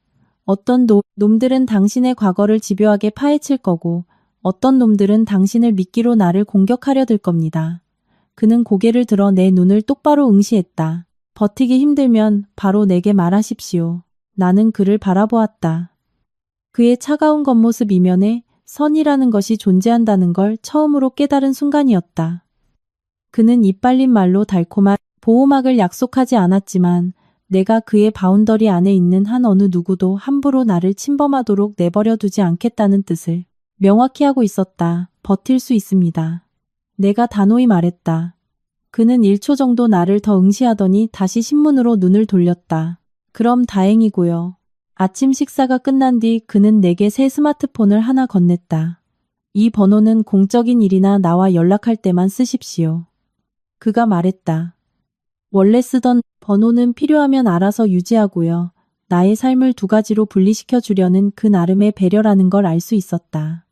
S1: 어떤 놈들은 당신의 과거를 집요하게 파헤칠 거고 어떤 놈들은 당신을 미끼로 나를 공격하려 들 겁니다. 그는 고개를 들어 내 눈을 똑바로 응시했다. 버티기 힘들면 바로 내게 말하십시오. 나는 그를 바라보았다. 그의 차가운 겉모습 이면에 선이라는 것이 존재한다는 걸 처음으로 깨달은 순간이었다. 그는 입 발린 말로 달콤한 보호막을 약속하지 않았지만 내가 그의 바운더리 안에 있는 한 어느 누구도 함부로 나를 침범하도록 내버려 두지 않겠다는 뜻을 명확히 하고 있었다. 버틸 수 있습니다. 내가 단호히 말했다. 그는 1초 정도 나를 더 응시하더니 다시 신문으로 눈을 돌렸다. 그럼 다행이고요. 아침 식사가 끝난 뒤 그는 내게 새 스마트폰을 하나 건넸다. 이 번호는 공적인 일이나 나와 연락할 때만 쓰십시오. 그가 말했다. 원래 쓰던 번호는 필요하면 알아서 유지하고요. 나의 삶을 두 가지로 분리시켜 주려는 그 나름의 배려라는 걸 알 수 있었다.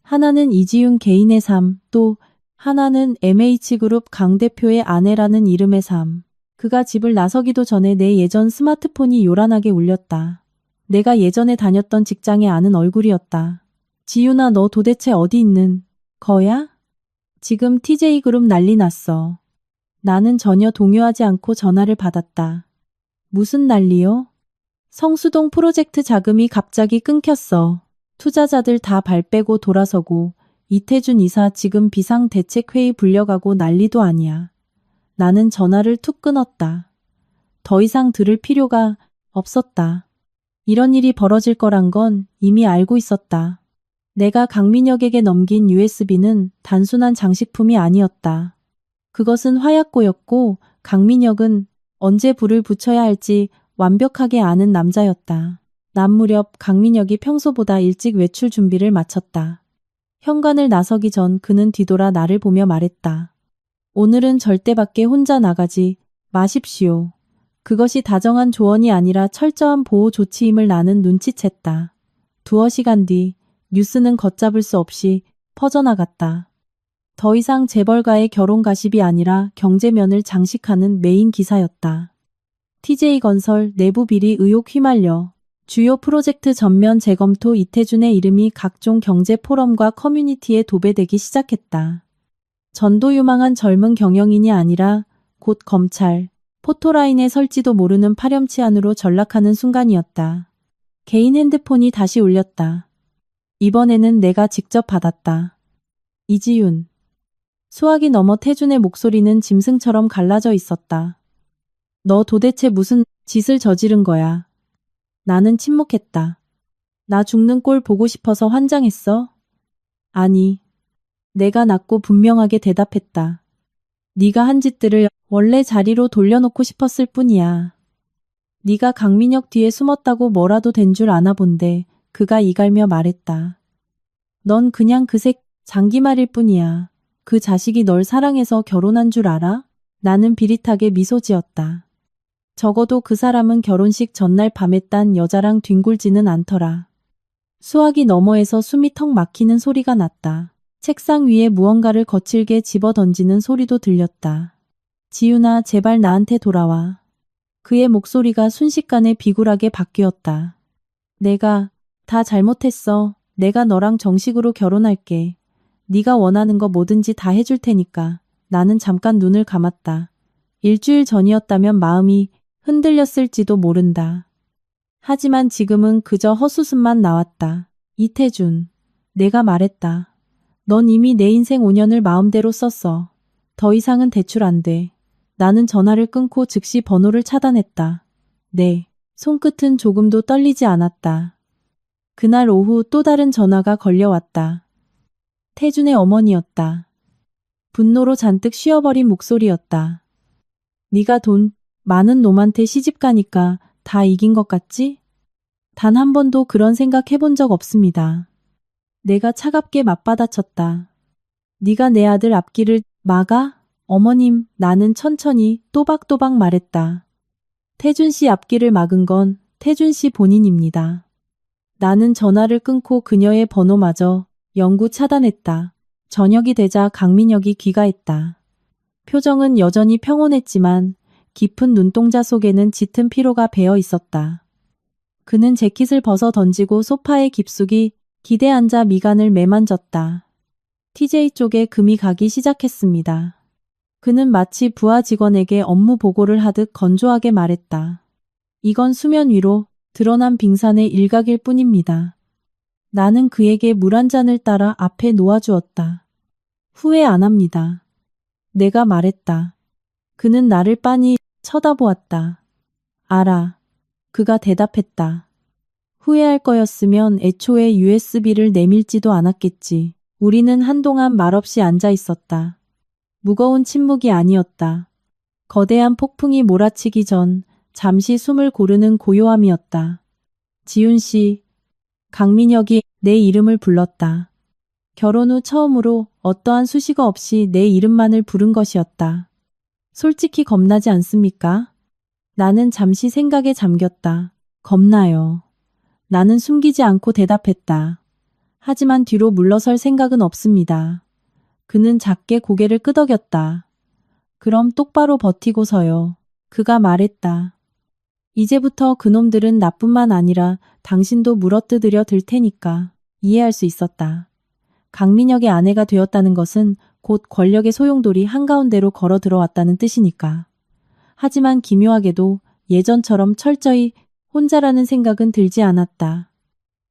S1: 하나는 이지윤 개인의 삶, 또 하나는 MH그룹 강 대표의 아내라는 이름의 삶. 그가 집을 나서기도 전에 내 예전 스마트폰이 요란하게 울렸다. 내가 예전에 다녔던 직장에 아는 얼굴이었다. 지윤아, 너 도대체 어디 있는 거야? 지금 TJ그룹 난리 났어. 나는 전혀 동요하지 않고 전화를 받았다. 무슨 난리요? 성수동 프로젝트 자금이 갑자기 끊겼어. 투자자들 다 발 빼고 돌아서고 이태준 이사 지금 비상대책회의 불려가고 난리도 아니야. 나는 전화를 툭 끊었다. 더 이상 들을 필요가 없었다. 이런 일이 벌어질 거란 건 이미 알고 있었다. 내가 강민혁에게 넘긴 USB는 단순한 장식품이 아니었다. 그것은 화약고였고 강민혁은 언제 불을 붙여야 할지 완벽하게 아는 남자였다. 낮 무렵 강민혁이 평소보다 일찍 외출 준비를 마쳤다. 현관을 나서기 전 그는 뒤돌아 나를 보며 말했다. 오늘은 절대 밖에 혼자 나가지 마십시오. 그것이 다정한 조언이 아니라 철저한 보호 조치임을 나는 눈치챘다. 두어 시간 뒤 뉴스는 걷잡을 수 없이 퍼져나갔다. 더 이상 재벌가의 결혼 가십이 아니라 경제면을 장식하는 메인 기사였다. TJ건설 내부 비리 의혹 휘말려 주요 프로젝트 전면 재검토 이태준의 이름이 각종 경제 포럼과 커뮤니티에 도배되기 시작했다. 전도유망한 젊은 경영인이 아니라 곧 검찰, 포토라인에 설지도 모르는 파렴치한으로 전락하는 순간이었다. 개인 핸드폰이 다시 울렸다. 이번에는 내가 직접 받았다. 이지윤. 수화기 넘어 태준의 목소리는 짐승처럼 갈라져 있었다. 너 도대체 무슨 짓을 저지른 거야? 나는 침묵했다. 나 죽는 꼴 보고 싶어서 환장했어? 아니. 내가 낮고 분명하게 대답했다. 네가 한 짓들을 원래 자리로 돌려놓고 싶었을 뿐이야. 네가 강민혁 뒤에 숨었다고 뭐라도 된 줄 아나 본데 그가 이갈며 말했다. 넌 그냥 그 색 장기말일 뿐이야. 그 자식이 널 사랑해서 결혼한 줄 알아? 나는 비릿하게 미소 지었다. 적어도 그 사람은 결혼식 전날 밤에 딴 여자랑 뒹굴지는 않더라. 수화기 너머에서 숨이 턱 막히는 소리가 났다. 책상 위에 무언가를 거칠게 집어 던지는 소리도 들렸다. 지윤아, 제발 나한테 돌아와. 그의 목소리가 순식간에 비굴하게 바뀌었다. 내가 다 잘못했어. 내가 너랑 정식으로 결혼할게. 네가 원하는 거 뭐든지 다 해줄 테니까. 나는 잠깐 눈을 감았다. 일주일 전이었다면 마음이 흔들렸을지도 모른다. 하지만 지금은 그저 헛웃음만 나왔다. 이태준. 내가 말했다. 넌 이미 내 인생 5년을 마음대로 썼어. 더 이상은 대출 안 돼. 나는 전화를 끊고 즉시 번호를 차단했다. 네. 손끝은 조금도 떨리지 않았다. 그날 오후 또 다른 전화가 걸려왔다. 태준의 어머니였다. 분노로 잔뜩 쉬어버린 목소리였다. 네가 돈 많은 놈한테 시집 가니까 다 이긴 것 같지? 단 한 번도 그런 생각 해본 적 없습니다. 내가 차갑게 맞받아쳤다. 네가 내 아들 앞길을 막아? 어머님, 나는 천천히 또박또박 말했다. 태준 씨 앞길을 막은 건 태준 씨 본인입니다. 나는 전화를 끊고 그녀의 번호마저 영구 차단했다. 저녁이 되자 강민혁이 귀가했다. 표정은 여전히 평온했지만 깊은 눈동자 속에는 짙은 피로가 배어 있었다. 그는 재킷을 벗어 던지고 소파에 깊숙이 기대 앉아 미간을 매만졌다. TJ 쪽에 금이 가기 시작했습니다. 그는 마치 부하 직원에게 업무 보고를 하듯 건조하게 말했다. 이건 수면 위로 드러난 빙산의 일각일 뿐입니다. 나는 그에게 물 한 잔을 따라 앞에 놓아주었다. 후회 안 합니다. 내가 말했다. 그는 나를 빤히 쳐다보았다. 알아. 그가 대답했다. 후회할 거였으면 애초에 USB를 내밀지도 않았겠지. 우리는 한동안 말없이 앉아 있었다. 무거운 침묵이 아니었다. 거대한 폭풍이 몰아치기 전 잠시 숨을 고르는 고요함이었다. 지훈 씨, 강민혁이 내 이름을 불렀다. 결혼 후 처음으로 어떠한 수식어 없이 내 이름만을 부른 것이었다. 솔직히 겁나지 않습니까? 나는 잠시 생각에 잠겼다. 겁나요. 나는 숨기지 않고 대답했다. 하지만 뒤로 물러설 생각은 없습니다. 그는 작게 고개를 끄덕였다. 그럼 똑바로 버티고서요. 그가 말했다. 이제부터 그놈들은 나뿐만 아니라 당신도 물어뜯으려 들 테니까. 이해할 수 있었다. 강민혁의 아내가 되었다는 것은 곧 권력의 소용돌이 한가운데로 걸어 들어왔다는 뜻이니까. 하지만 기묘하게도 예전처럼 철저히 혼자라는 생각은 들지 않았다.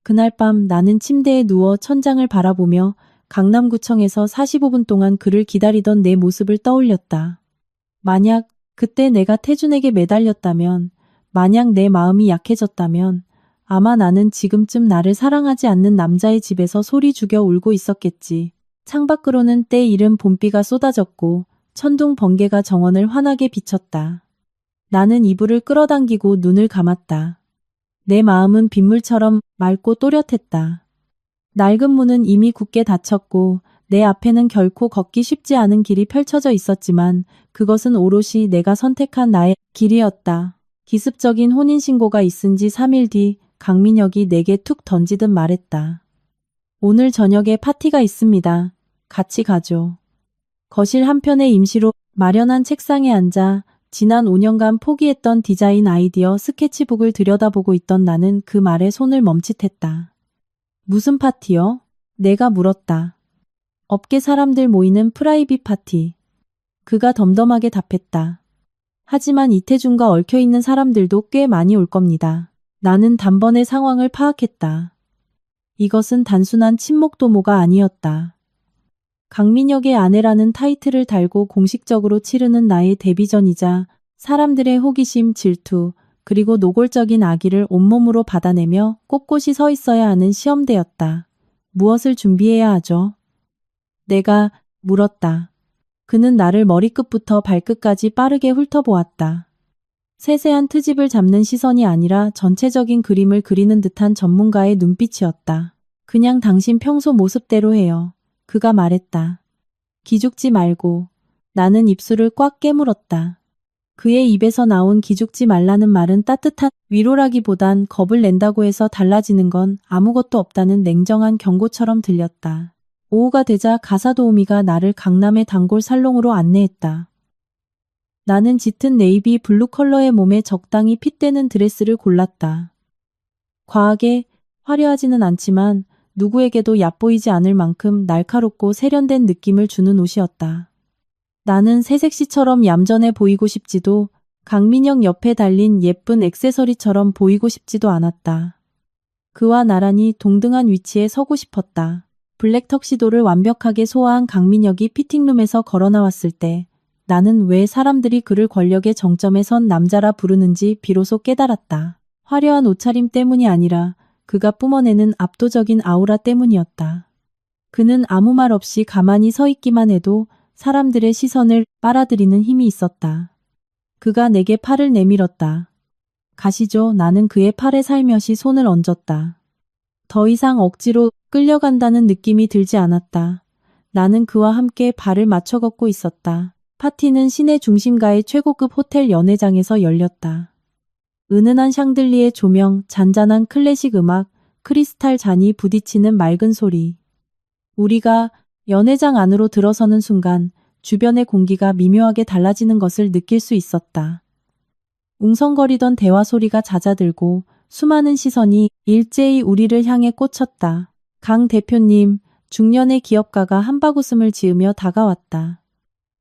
S1: 그날 밤 나는 침대에 누워 천장을 바라보며 강남구청에서 45분 동안 그를 기다리던 내 모습을 떠올렸다. 만약 그때 내가 태준에게 매달렸다면, 만약 내 마음이 약해졌다면 아마 나는 지금쯤 나를 사랑하지 않는 남자의 집에서 소리 죽여 울고 있었겠지. 창밖으로는 때 이른 봄비가 쏟아졌고 천둥 번개가 정원을 환하게 비쳤다. 나는 이불을 끌어당기고 눈을 감았다. 내 마음은 빗물처럼 맑고 또렷했다. 낡은 문은 이미 굳게 닫혔고 내 앞에는 결코 걷기 쉽지 않은 길이 펼쳐져 있었지만 그것은 오롯이 내가 선택한 나의 길이었다. 기습적인 혼인신고가 있은 지 3일 뒤 강민혁이 내게 툭 던지듯 말했다. 오늘 저녁에 파티가 있습니다. 같이 가죠. 거실 한편에 임시로 마련한 책상에 앉아 지난 5년간 포기했던 디자인 아이디어 스케치북을 들여다보고 있던 나는 그 말에 손을 멈칫했다. 무슨 파티요? 내가 물었다. 업계 사람들 모이는 프라이빗 파티. 그가 덤덤하게 답했다. 하지만 이태준과 얽혀있는 사람들도 꽤 많이 올 겁니다. 나는 단번에 상황을 파악했다. 이것은 단순한 친목 도모가 아니었다. 강민혁의 아내라는 타이틀을 달고 공식적으로 치르는 나의 데뷔전이자 사람들의 호기심, 질투, 그리고 노골적인 악의를 온몸으로 받아내며 꼿꼿이 서 있어야 하는 시험대였다. 무엇을 준비해야 하죠? 내가 물었다. 그는 나를 머리끝부터 발끝까지 빠르게 훑어보았다. 세세한 트집을 잡는 시선이 아니라 전체적인 그림을 그리는 듯한 전문가의 눈빛이었다. 그냥 당신 평소 모습대로 해요. 그가 말했다. 기죽지 말고. 나는 입술을 꽉 깨물었다. 그의 입에서 나온 기죽지 말라는 말은 따뜻한 위로라기보단 겁을 낸다고 해서 달라지는 건 아무것도 없다는 냉정한 경고처럼 들렸다. 오후가 되자 가사 도우미가 나를 강남의 단골 살롱으로 안내했다. 나는 짙은 네이비 블루 컬러의 몸에 적당히 핏되는 드레스를 골랐다. 과하게 화려하지는 않지만 누구에게도 얕보이지 않을 만큼 날카롭고 세련된 느낌을 주는 옷이었다. 나는 새색시처럼 얌전해 보이고 싶지도 강민혁 옆에 달린 예쁜 액세서리처럼 보이고 싶지도 않았다. 그와 나란히 동등한 위치에 서고 싶었다. 블랙 턱시도를 완벽하게 소화한 강민혁이 피팅룸에서 걸어 나왔을 때 나는 왜 사람들이 그를 권력의 정점에 선 남자라 부르는지 비로소 깨달았다. 화려한 옷차림 때문이 아니라 그가 뿜어내는 압도적인 아우라 때문이었다. 그는 아무 말 없이 가만히 서 있기만 해도 사람들의 시선을 빨아들이는 힘이 있었다. 그가 내게 팔을 내밀었다. 가시죠. 나는 그의 팔에 살며시 손을 얹었다. 더 이상 억지로 끌려간다는 느낌이 들지 않았다. 나는 그와 함께 발을 맞춰 걷고 있었다. 파티는 시내 중심가의 최고급 호텔 연회장에서 열렸다. 은은한 샹들리에 조명, 잔잔한 클래식 음악, 크리스탈 잔이 부딪히는 맑은 소리. 우리가 연회장 안으로 들어서는 순간 주변의 공기가 미묘하게 달라지는 것을 느낄 수 있었다. 웅성거리던 대화 소리가 잦아들고 수많은 시선이 일제히 우리를 향해 꽂혔다. 강 대표님, 중년의 기업가가 한바구음을 지으며 다가왔다.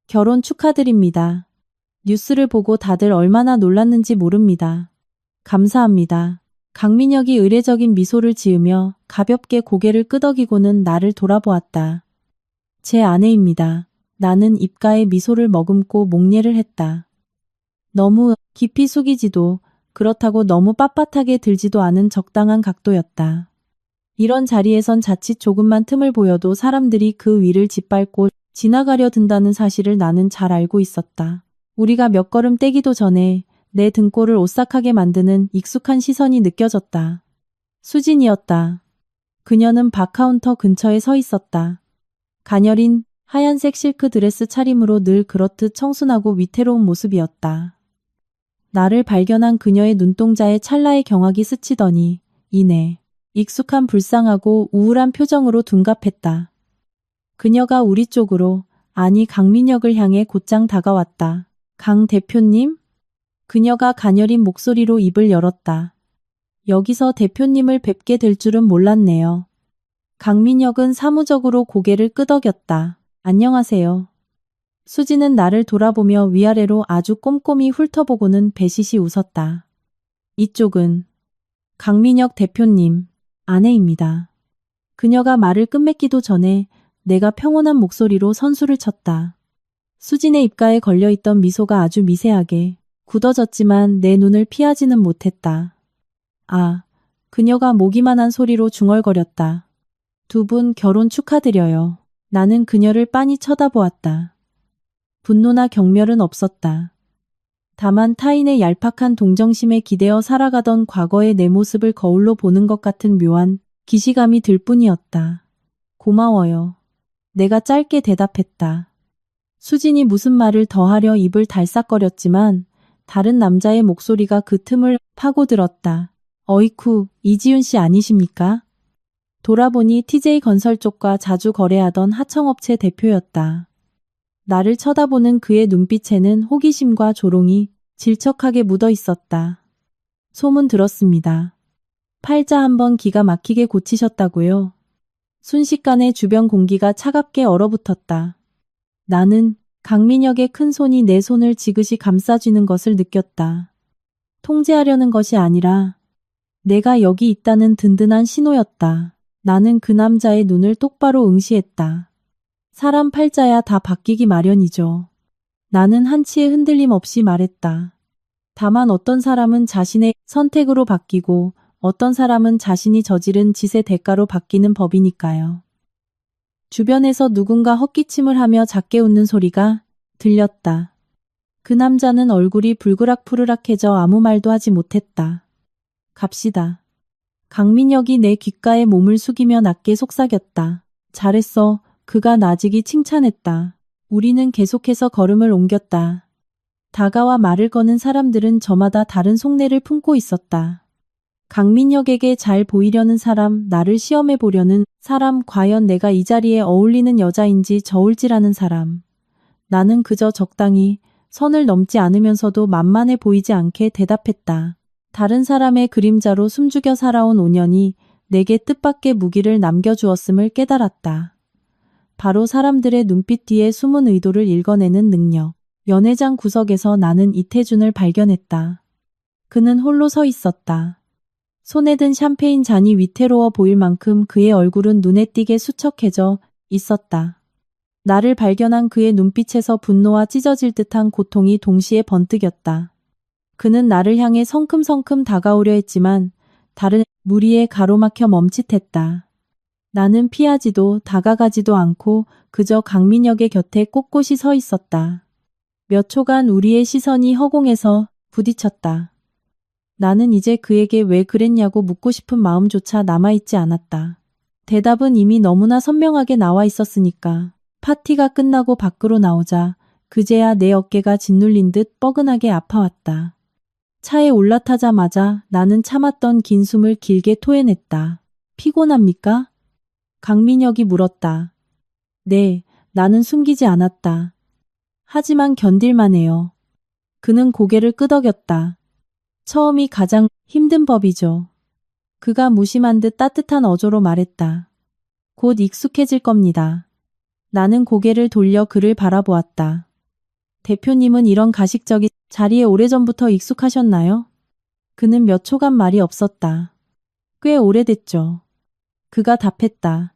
S1: 결혼 축하드립니다. 뉴스를 보고 다들 얼마나 놀랐는지 모릅니다. 감사합니다. 강민혁이 의례적인 미소를 지으며 가볍게 고개를 끄덕이고는 나를 돌아보았다. 제 아내입니다. 나는 입가에 미소를 머금고 목례를 했다. 너무 깊이 숙이지도 그렇다고 너무 빳빳하게 들지도 않은 적당한 각도였다. 이런 자리에선 자칫 조금만 틈을 보여도 사람들이 그 위를 짓밟고 지나가려 든다는 사실을 나는 잘 알고 있었다. 우리가 몇 걸음 떼기도 전에 내 등골을 오싹하게 만드는 익숙한 시선이 느껴졌다. 수진이었다. 그녀는 바카운터 근처에 서 있었다. 가녀린 하얀색 실크 드레스 차림으로 늘 그렇듯 청순하고 위태로운 모습이었다. 나를 발견한 그녀의 눈동자에 찰나의 경악이 스치더니 이내 익숙한 불쌍하고 우울한 표정으로 둔갑했다. 그녀가 우리 쪽으로, 아니 강민혁을 향해 곧장 다가왔다. 강 대표님? 그녀가 가녀린 목소리로 입을 열었다. 여기서 대표님을 뵙게 될 줄은 몰랐네요. 강민혁은 사무적으로 고개를 끄덕였다. 안녕하세요. 수지는 나를 돌아보며 위아래로 아주 꼼꼼히 훑어보고는 배시시 웃었다. 이쪽은 강민혁 대표님, 아내입니다. 그녀가 말을 끝맺기도 전에 내가 평온한 목소리로 선수를 쳤다. 수진의 입가에 걸려있던 미소가 아주 미세하게 굳어졌지만 내 눈을 피하지는 못했다. 아, 그녀가 모기만한 소리로 중얼거렸다. 두 분 결혼 축하드려요. 나는 그녀를 빤히 쳐다보았다. 분노나 경멸은 없었다. 다만 타인의 얄팍한 동정심에 기대어 살아가던 과거의 내 모습을 거울로 보는 것 같은 묘한 기시감이 들 뿐이었다. 고마워요. 내가 짧게 대답했다. 수진이 무슨 말을 더 하려 입을 달싹거렸지만 다른 남자의 목소리가 그 틈을 파고들었다. 어이쿠, 이지윤 씨 아니십니까? 돌아보니 TJ건설 쪽과 자주 거래하던 하청업체 대표였다. 나를 쳐다보는 그의 눈빛에는 호기심과 조롱이 질척하게 묻어 있었다. 소문 들었습니다. 팔자 한번 기가 막히게 고치셨다고요? 순식간에 주변 공기가 차갑게 얼어붙었다. 나는 강민혁의 큰 손이 내 손을 지그시 감싸쥐는 것을 느꼈다. 통제하려는 것이 아니라 내가 여기 있다는 든든한 신호였다. 나는 그 남자의 눈을 똑바로 응시했다. 사람 팔자야 다 바뀌기 마련이죠. 나는 한치의 흔들림 없이 말했다. 다만 어떤 사람은 자신의 선택으로 바뀌고 어떤 사람은 자신이 저지른 짓의 대가로 바뀌는 법이니까요. 주변에서 누군가 헛기침을 하며 작게 웃는 소리가 들렸다. 그 남자는 얼굴이 불그락푸르락해져 아무 말도 하지 못했다. 갑시다. 강민혁이 내 귓가에 몸을 숙이며 낮게 속삭였다. 잘했어. 그가 나직이 칭찬했다. 우리는 계속해서 걸음을 옮겼다. 다가와 말을 거는 사람들은 저마다 다른 속내를 품고 있었다. 강민혁에게 잘 보이려는 사람, 나를 시험해 보려는 사람, 과연 내가 이 자리에 어울리는 여자인지 저울질하는 사람. 나는 그저 적당히 선을 넘지 않으면서도 만만해 보이지 않게 대답했다. 다른 사람의 그림자로 숨죽여 살아온 5년이 내게 뜻밖의 무기를 남겨주었음을 깨달았다. 바로 사람들의 눈빛 뒤에 숨은 의도를 읽어내는 능력. 연회장 구석에서 나는 이태준을 발견했다. 그는 홀로 서 있었다. 손에 든 샴페인 잔이 위태로워 보일 만큼 그의 얼굴은 눈에 띄게 수척해져 있었다. 나를 발견한 그의 눈빛에서 분노와 찢어질 듯한 고통이 동시에 번뜩였다. 그는 나를 향해 성큼성큼 다가오려 했지만 다른 무리에 가로막혀 멈칫했다. 나는 피하지도 다가가지도 않고 그저 강민혁의 곁에 꼿꼿이 서 있었다. 몇 초간 우리의 시선이 허공에서 부딪혔다. 나는 이제 그에게 왜 그랬냐고 묻고 싶은 마음조차 남아있지 않았다. 대답은 이미 너무나 선명하게 나와 있었으니까. 파티가 끝나고 밖으로 나오자 그제야 내 어깨가 짓눌린 듯 뻐근하게 아파왔다. 차에 올라타자마자 나는 참았던 긴 숨을 길게 토해냈다. 피곤합니까? 강민혁이 물었다. 네, 나는 숨기지 않았다. 하지만 견딜만해요. 그는 고개를 끄덕였다. 처음이 가장 힘든 법이죠. 그가 무심한 듯 따뜻한 어조로 말했다. 곧 익숙해질 겁니다. 나는 고개를 돌려 그를 바라보았다. 대표님은 이런 가식적인 자리에 오래전부터 익숙하셨나요? 그는 몇 초간 말이 없었다. 꽤 오래됐죠. 그가 답했다.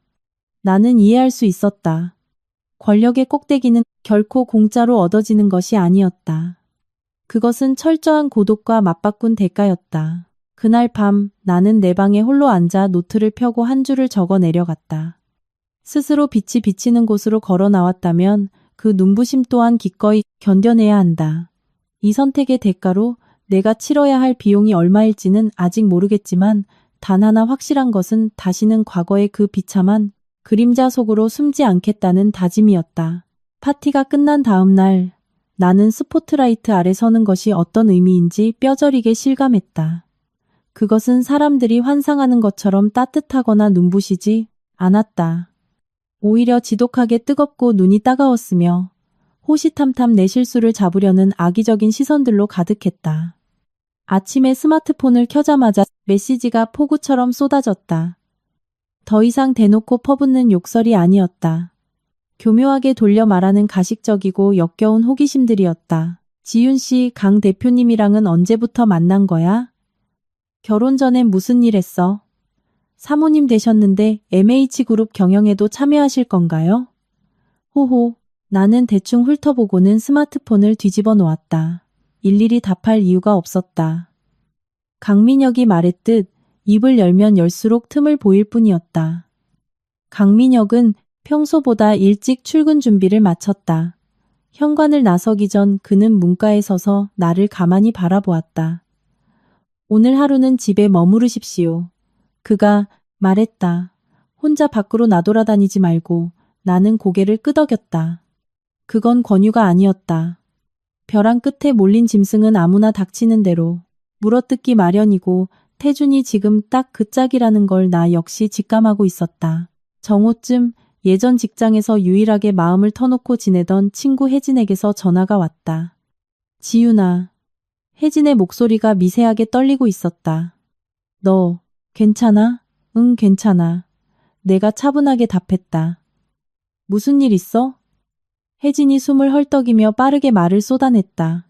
S1: 나는 이해할 수 있었다. 권력의 꼭대기는 결코 공짜로 얻어지는 것이 아니었다. 그것은 철저한 고독과 맞바꾼 대가였다. 그날 밤 나는 내 방에 홀로 앉아 노트를 펴고 한 줄을 적어 내려갔다. 스스로 빛이 비치는 곳으로 걸어 나왔다면 그 눈부심 또한 기꺼이 견뎌내야 한다. 이 선택의 대가로 내가 치러야 할 비용이 얼마일지는 아직 모르겠지만 단 하나 확실한 것은 다시는 과거의 그 비참한 그림자 속으로 숨지 않겠다는 다짐이었다. 파티가 끝난 다음 날 나는 스포트라이트 아래 서는 것이 어떤 의미인지 뼈저리게 실감했다. 그것은 사람들이 환상하는 것처럼 따뜻하거나 눈부시지 않았다. 오히려 지독하게 뜨겁고 눈이 따가웠으며 호시탐탐 내 실수를 잡으려는 악의적인 시선들로 가득했다. 아침에 스마트폰을 켜자마자 메시지가 폭우처럼 쏟아졌다. 더 이상 대놓고 퍼붓는 욕설이 아니었다. 교묘하게 돌려 말하는 가식적이고 역겨운 호기심들이었다. 지윤 씨, 강 대표님이랑은 언제부터 만난 거야? 결혼 전엔 무슨 일 했어? 사모님 되셨는데 MH그룹 경영에도 참여하실 건가요? 호호. 나는 대충 훑어보고는 스마트폰을 뒤집어 놓았다. 일일이 답할 이유가 없었다. 강민혁이 말했듯 입을 열면 열수록 틈을 보일 뿐이었다. 강민혁은 평소보다 일찍 출근 준비를 마쳤다. 현관을 나서기 전 그는 문가에 서서 나를 가만히 바라보았다. 오늘 하루는 집에 머무르십시오. 그가 말했다. 혼자 밖으로 나돌아다니지 말고. 나는 고개를 끄덕였다. 그건 권유가 아니었다. 벼랑 끝에 몰린 짐승은 아무나 닥치는 대로 물어뜯기 마련이고 태준이 지금 딱 그 짝이라는 걸 나 역시 직감하고 있었다. 정오쯤 예전 직장에서 유일하게 마음을 터놓고 지내던 친구 혜진에게서 전화가 왔다. 지윤아. 혜진의 목소리가 미세하게 떨리고 있었다. 너 괜찮아? 응, 괜찮아. 내가 차분하게 답했다. 무슨 일 있어? 혜진이 숨을 헐떡이며 빠르게 말을 쏟아냈다.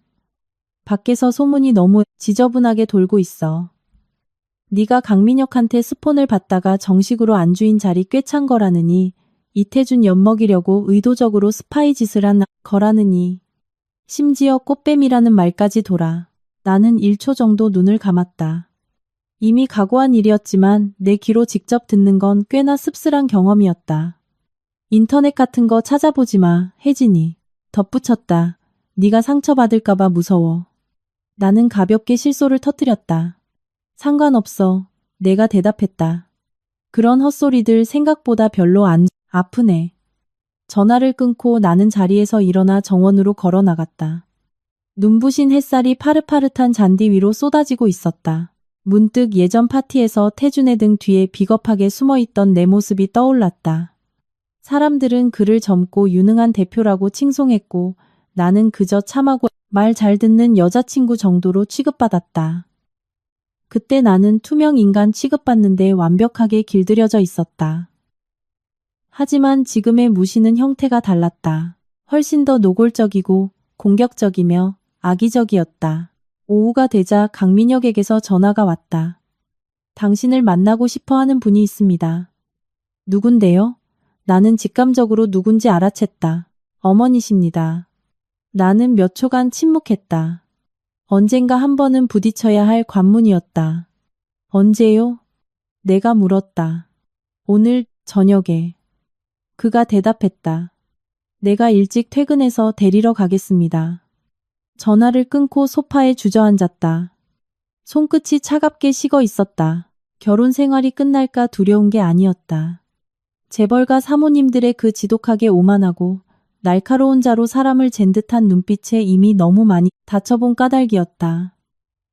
S1: 밖에서 소문이 너무 지저분하게 돌고 있어. 네가 강민혁한테 스폰을 받다가 정식으로 안주인 자리 꿰찬 거라느니 이태준 엿먹이려고 의도적으로 스파이 짓을 한 거라느니 심지어 꽃뱀이라는 말까지 돌아. 나는 1초 정도 눈을 감았다. 이미 각오한 일이었지만 내 귀로 직접 듣는 건 꽤나 씁쓸한 경험이었다. 인터넷 같은 거 찾아보지 마, 혜진이. 덧붙였다. 네가 상처받을까봐 무서워. 나는 가볍게 실소를 터뜨렸다. 상관없어. 내가 대답했다. 그런 헛소리들 생각보다 별로 안 아프네. 전화를 끊고 나는 자리에서 일어나 정원으로 걸어 나갔다. 눈부신 햇살이 파릇파릇한 잔디 위로 쏟아지고 있었다. 문득 예전 파티에서 태준의 등 뒤에 비겁하게 숨어있던 내 모습이 떠올랐다. 사람들은 그를 젊고 유능한 대표라고 칭송했고 나는 그저 참하고 말 잘 듣는 여자친구 정도로 취급받았다. 그때 나는 투명 인간 취급받는데 완벽하게 길들여져 있었다. 하지만 지금의 무시는 형태가 달랐다. 훨씬 더 노골적이고 공격적이며 악의적이었다. 오후가 되자 강민혁에게서 전화가 왔다. 당신을 만나고 싶어 하는 분이 있습니다. 누군데요? 나는 직감적으로 누군지 알아챘다. 어머니십니다. 나는 몇 초간 침묵했다. 언젠가 한 번은 부딪혀야 할 관문이었다. 언제요? 내가 물었다. 오늘 저녁에. 그가 대답했다. 내가 일찍 퇴근해서 데리러 가겠습니다. 전화를 끊고 소파에 주저앉았다. 손끝이 차갑게 식어 있었다. 결혼 생활이 끝날까 두려운 게 아니었다. 재벌가 사모님들의 그 지독하게 오만하고 날카로운 자로 사람을 잰 듯한 눈빛에 이미 너무 많이 다쳐본 까닭이었다.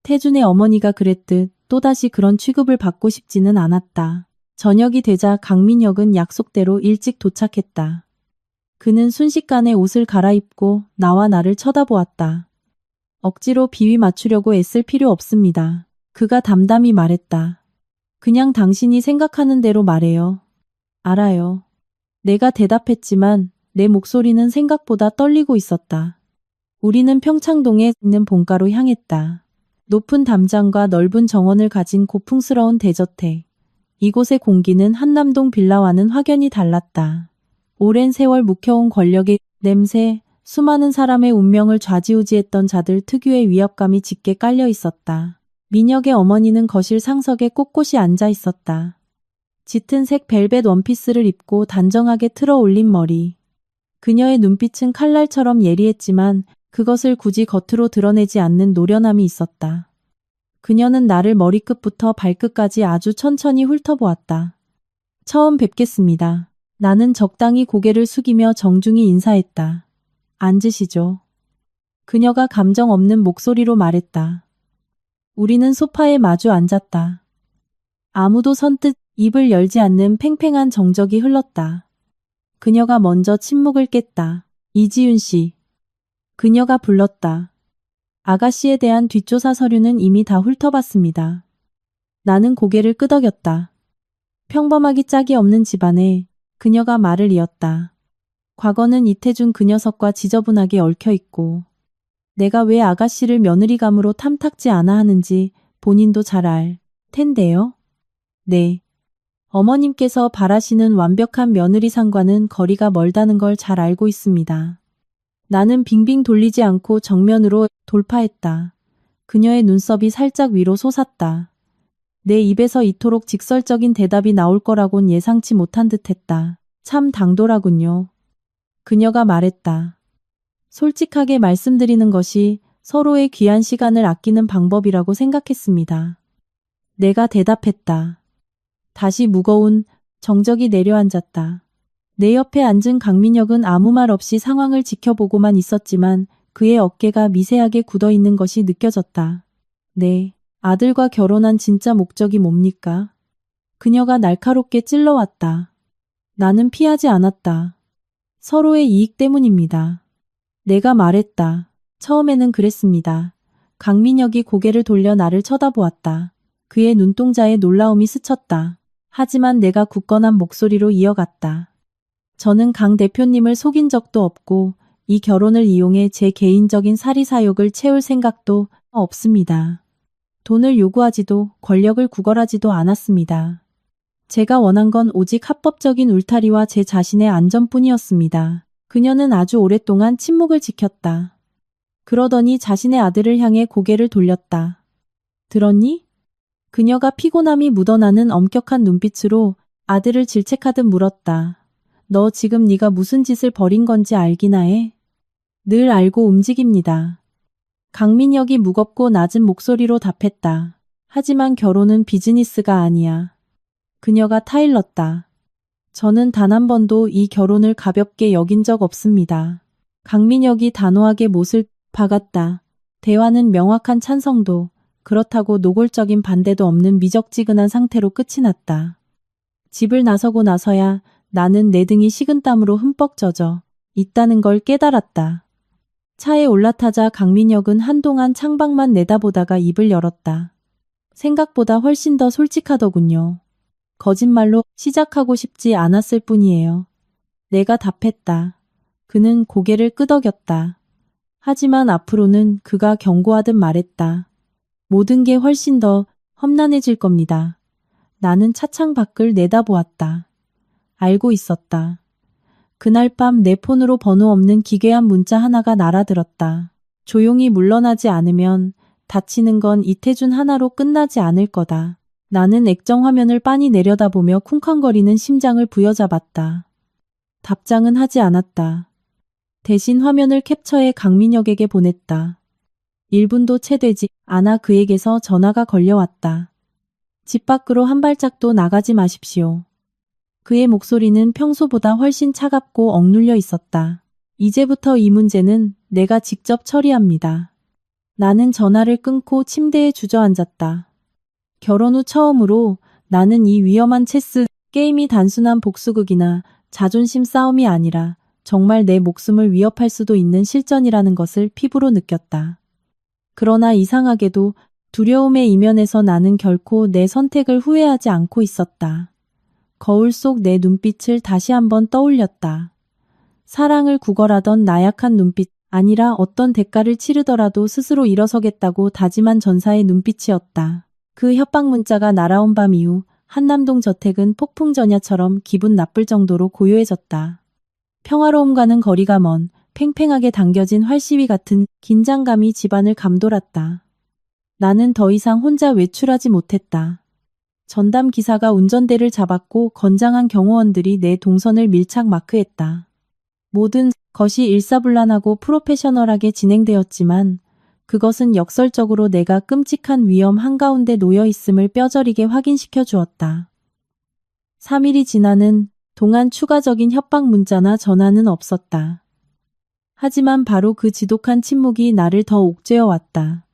S1: 태준의 어머니가 그랬듯 또다시 그런 취급을 받고 싶지는 않았다. 저녁이 되자 강민혁은 약속대로 일찍 도착했다. 그는 순식간에 옷을 갈아입고 나와 나를 쳐다보았다. 억지로 비위 맞추려고 애쓸 필요 없습니다. 그가 담담히 말했다. 그냥 당신이 생각하는 대로 말해요. 알아요. 내가 대답했지만 내 목소리는 생각보다 떨리고 있었다. 우리는 평창동에 있는 본가로 향했다. 높은 담장과 넓은 정원을 가진 고풍스러운 대저택. 이곳의 공기는 한남동 빌라와는 확연히 달랐다. 오랜 세월 묵혀온 권력의 냄새, 수많은 사람의 운명을 좌지우지했던 자들 특유의 위협감이 짙게 깔려 있었다. 민혁의 어머니는 거실 상석에 꼿꼿이 앉아 있었다. 짙은 색 벨벳 원피스를 입고 단정하게 틀어 올린 머리. 그녀의 눈빛은 칼날처럼 예리했지만 그것을 굳이 겉으로 드러내지 않는 노련함이 있었다. 그녀는 나를 머리끝부터 발끝까지 아주 천천히 훑어보았다. 처음 뵙겠습니다. 나는 적당히 고개를 숙이며 정중히 인사했다. 앉으시죠. 그녀가 감정 없는 목소리로 말했다. 우리는 소파에 마주 앉았다. 아무도 선뜻 입을 열지 않는 팽팽한 정적이 흘렀다. 그녀가 먼저 침묵을 깼다. 이지윤 씨. 그녀가 불렀다. 아가씨에 대한 뒷조사 서류는 이미 다 훑어봤습니다. 나는 고개를 끄덕였다. 평범하기 짝이 없는 집안에 그녀가 말을 이었다. 과거는 이태준 그 녀석과 지저분하게 얽혀있고 내가 왜 아가씨를 며느리감으로 탐탁지 않아 하는지 본인도 잘 알 텐데요. 네. 어머님께서 바라시는 완벽한 며느리상과는 거리가 멀다는 걸 잘 알고 있습니다. 나는 빙빙 돌리지 않고 정면으로 돌파했다. 그녀의 눈썹이 살짝 위로 솟았다. 내 입에서 이토록 직설적인 대답이 나올 거라곤 예상치 못한 듯했다. 참 당돌하군요. 그녀가 말했다. 솔직하게 말씀드리는 것이 서로의 귀한 시간을 아끼는 방법이라고 생각했습니다. 내가 대답했다. 다시 무거운 정적이 내려앉았다. 내 옆에 앉은 강민혁은 아무 말 없이 상황을 지켜보고만 있었지만 그의 어깨가 미세하게 굳어있는 것이 느껴졌다. 네, 아들과 결혼한 진짜 목적이 뭡니까? 그녀가 날카롭게 찔러왔다. 나는 피하지 않았다. 서로의 이익 때문입니다. 내가 말했다. 처음에는 그랬습니다. 강민혁이 고개를 돌려 나를 쳐다보았다. 그의 눈동자에 놀라움이 스쳤다. 하지만 내가 굳건한 목소리로 이어갔다. 저는 강 대표님을 속인 적도 없고 이 결혼을 이용해 제 개인적인 사리사욕을 채울 생각도 없습니다. 돈을 요구하지도 권력을 구걸하지도 않았습니다. 제가 원한 건 오직 합법적인 울타리와 제 자신의 안전뿐이었습니다. 그녀는 아주 오랫동안 침묵을 지켰다. 그러더니 자신의 아들을 향해 고개를 돌렸다. 들었니? 그녀가 피곤함이 묻어나는 엄격한 눈빛으로 아들을 질책하듯 물었다. 너 지금 네가 무슨 짓을 벌인 건지 알기나 해? 늘 알고 움직입니다. 강민혁이 무겁고 낮은 목소리로 답했다. 하지만 결혼은 비즈니스가 아니야. 그녀가 타일렀다. 저는 단 한 번도 이 결혼을 가볍게 여긴 적 없습니다. 강민혁이 단호하게 못을 박았다. 대화는 명확한 찬성도, 그렇다고 노골적인 반대도 없는 미적지근한 상태로 끝이 났다. 집을 나서고 나서야 나는 내 등이 식은땀으로 흠뻑 젖어 있다는 걸 깨달았다. 차에 올라타자 강민혁은 한동안 창밖만 내다보다가 입을 열었다. 생각보다 훨씬 더 솔직하더군요. 거짓말로 시작하고 싶지 않았을 뿐이에요. 내가 답했다. 그는 고개를 끄덕였다. 하지만 앞으로는 그가 경고하듯 말했다. 모든 게 훨씬 더 험난해질 겁니다. 나는 차창 밖을 내다보았다. 알고 있었다. 그날 밤 내 폰으로 번호 없는 기괴한 문자 하나가 날아들었다. 조용히 물러나지 않으면 다치는 건 이태준 하나로 끝나지 않을 거다. 나는 액정 화면을 빤히 내려다보며 쿵쾅거리는 심장을 부여잡았다. 답장은 하지 않았다. 대신 화면을 캡처해 강민혁에게 보냈다. 1분도 채 되지 않아 그에게서 전화가 걸려왔다. 집 밖으로 한 발짝도 나가지 마십시오. 그의 목소리는 평소보다 훨씬 차갑고 억눌려 있었다. 이제부터 이 문제는 내가 직접 처리합니다. 나는 전화를 끊고 침대에 주저앉았다. 결혼 후 처음으로 나는 이 위험한 체스 게임이 단순한 복수극이나 자존심 싸움이 아니라 정말 내 목숨을 위협할 수도 있는 실전이라는 것을 피부로 느꼈다. 그러나 이상하게도 두려움의 이면에서 나는 결코 내 선택을 후회하지 않고 있었다. 거울 속 내 눈빛을 다시 한번 떠올렸다. 사랑을 구걸하던 나약한 눈빛 아니라 어떤 대가를 치르더라도 스스로 일어서겠다고 다짐한 전사의 눈빛이었다. 그 협박 문자가 날아온 밤 이후 한남동 저택은 폭풍 전야처럼 기분 나쁠 정도로 고요해졌다. 평화로움과는 거리가 먼 팽팽하게 당겨진 활시위 같은 긴장감이 집안을 감돌았다. 나는 더 이상 혼자 외출하지 못했다. 전담 기사가 운전대를 잡았고 건장한 경호원들이 내 동선을 밀착 마크했다. 모든 것이 일사불란하고 프로페셔널하게 진행되었지만 그것은 역설적으로 내가 끔찍한 위험 한가운데 놓여 있음을 뼈저리게 확인시켜 주었다. 3일이 지나는 동안 추가적인 협박 문자나 전화는 없었다. 하지만 바로 그 지독한 침묵이 나를 더 옥죄어 왔다.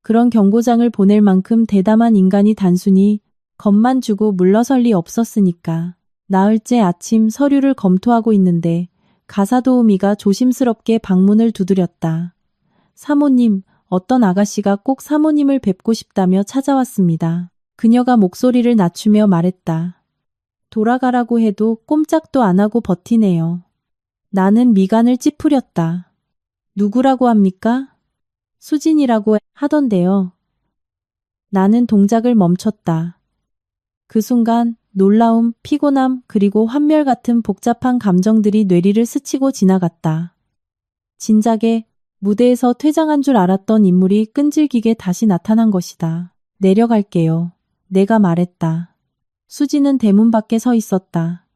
S1: 그런 경고장을 보낼 만큼 대담한 인간이 단순히 겁만 주고 물러설 리 없었으니까. 나흘째 아침 서류를 검토하고 있는데 가사도우미가 조심스럽게 방문을 두드렸다. 사모님, 어떤 아가씨가 꼭 사모님을 뵙고 싶다며 찾아왔습니다. 그녀가 목소리를 낮추며 말했다. 돌아가라고 해도 꼼짝도 안 하고 버티네요. 나는 미간을 찌푸렸다. 누구라고 합니까? 수진이라고 하던데요. 나는 동작을 멈췄다. 그 순간 놀라움, 피곤함, 그리고 환멸 같은 복잡한 감정들이 뇌리를 스치고 지나갔다. 진작에 무대에서 퇴장한 줄 알았던 인물이 끈질기게 다시 나타난 것이다. 내려갈게요. 내가 말했다. 수지는 대문 밖에 서 있었다.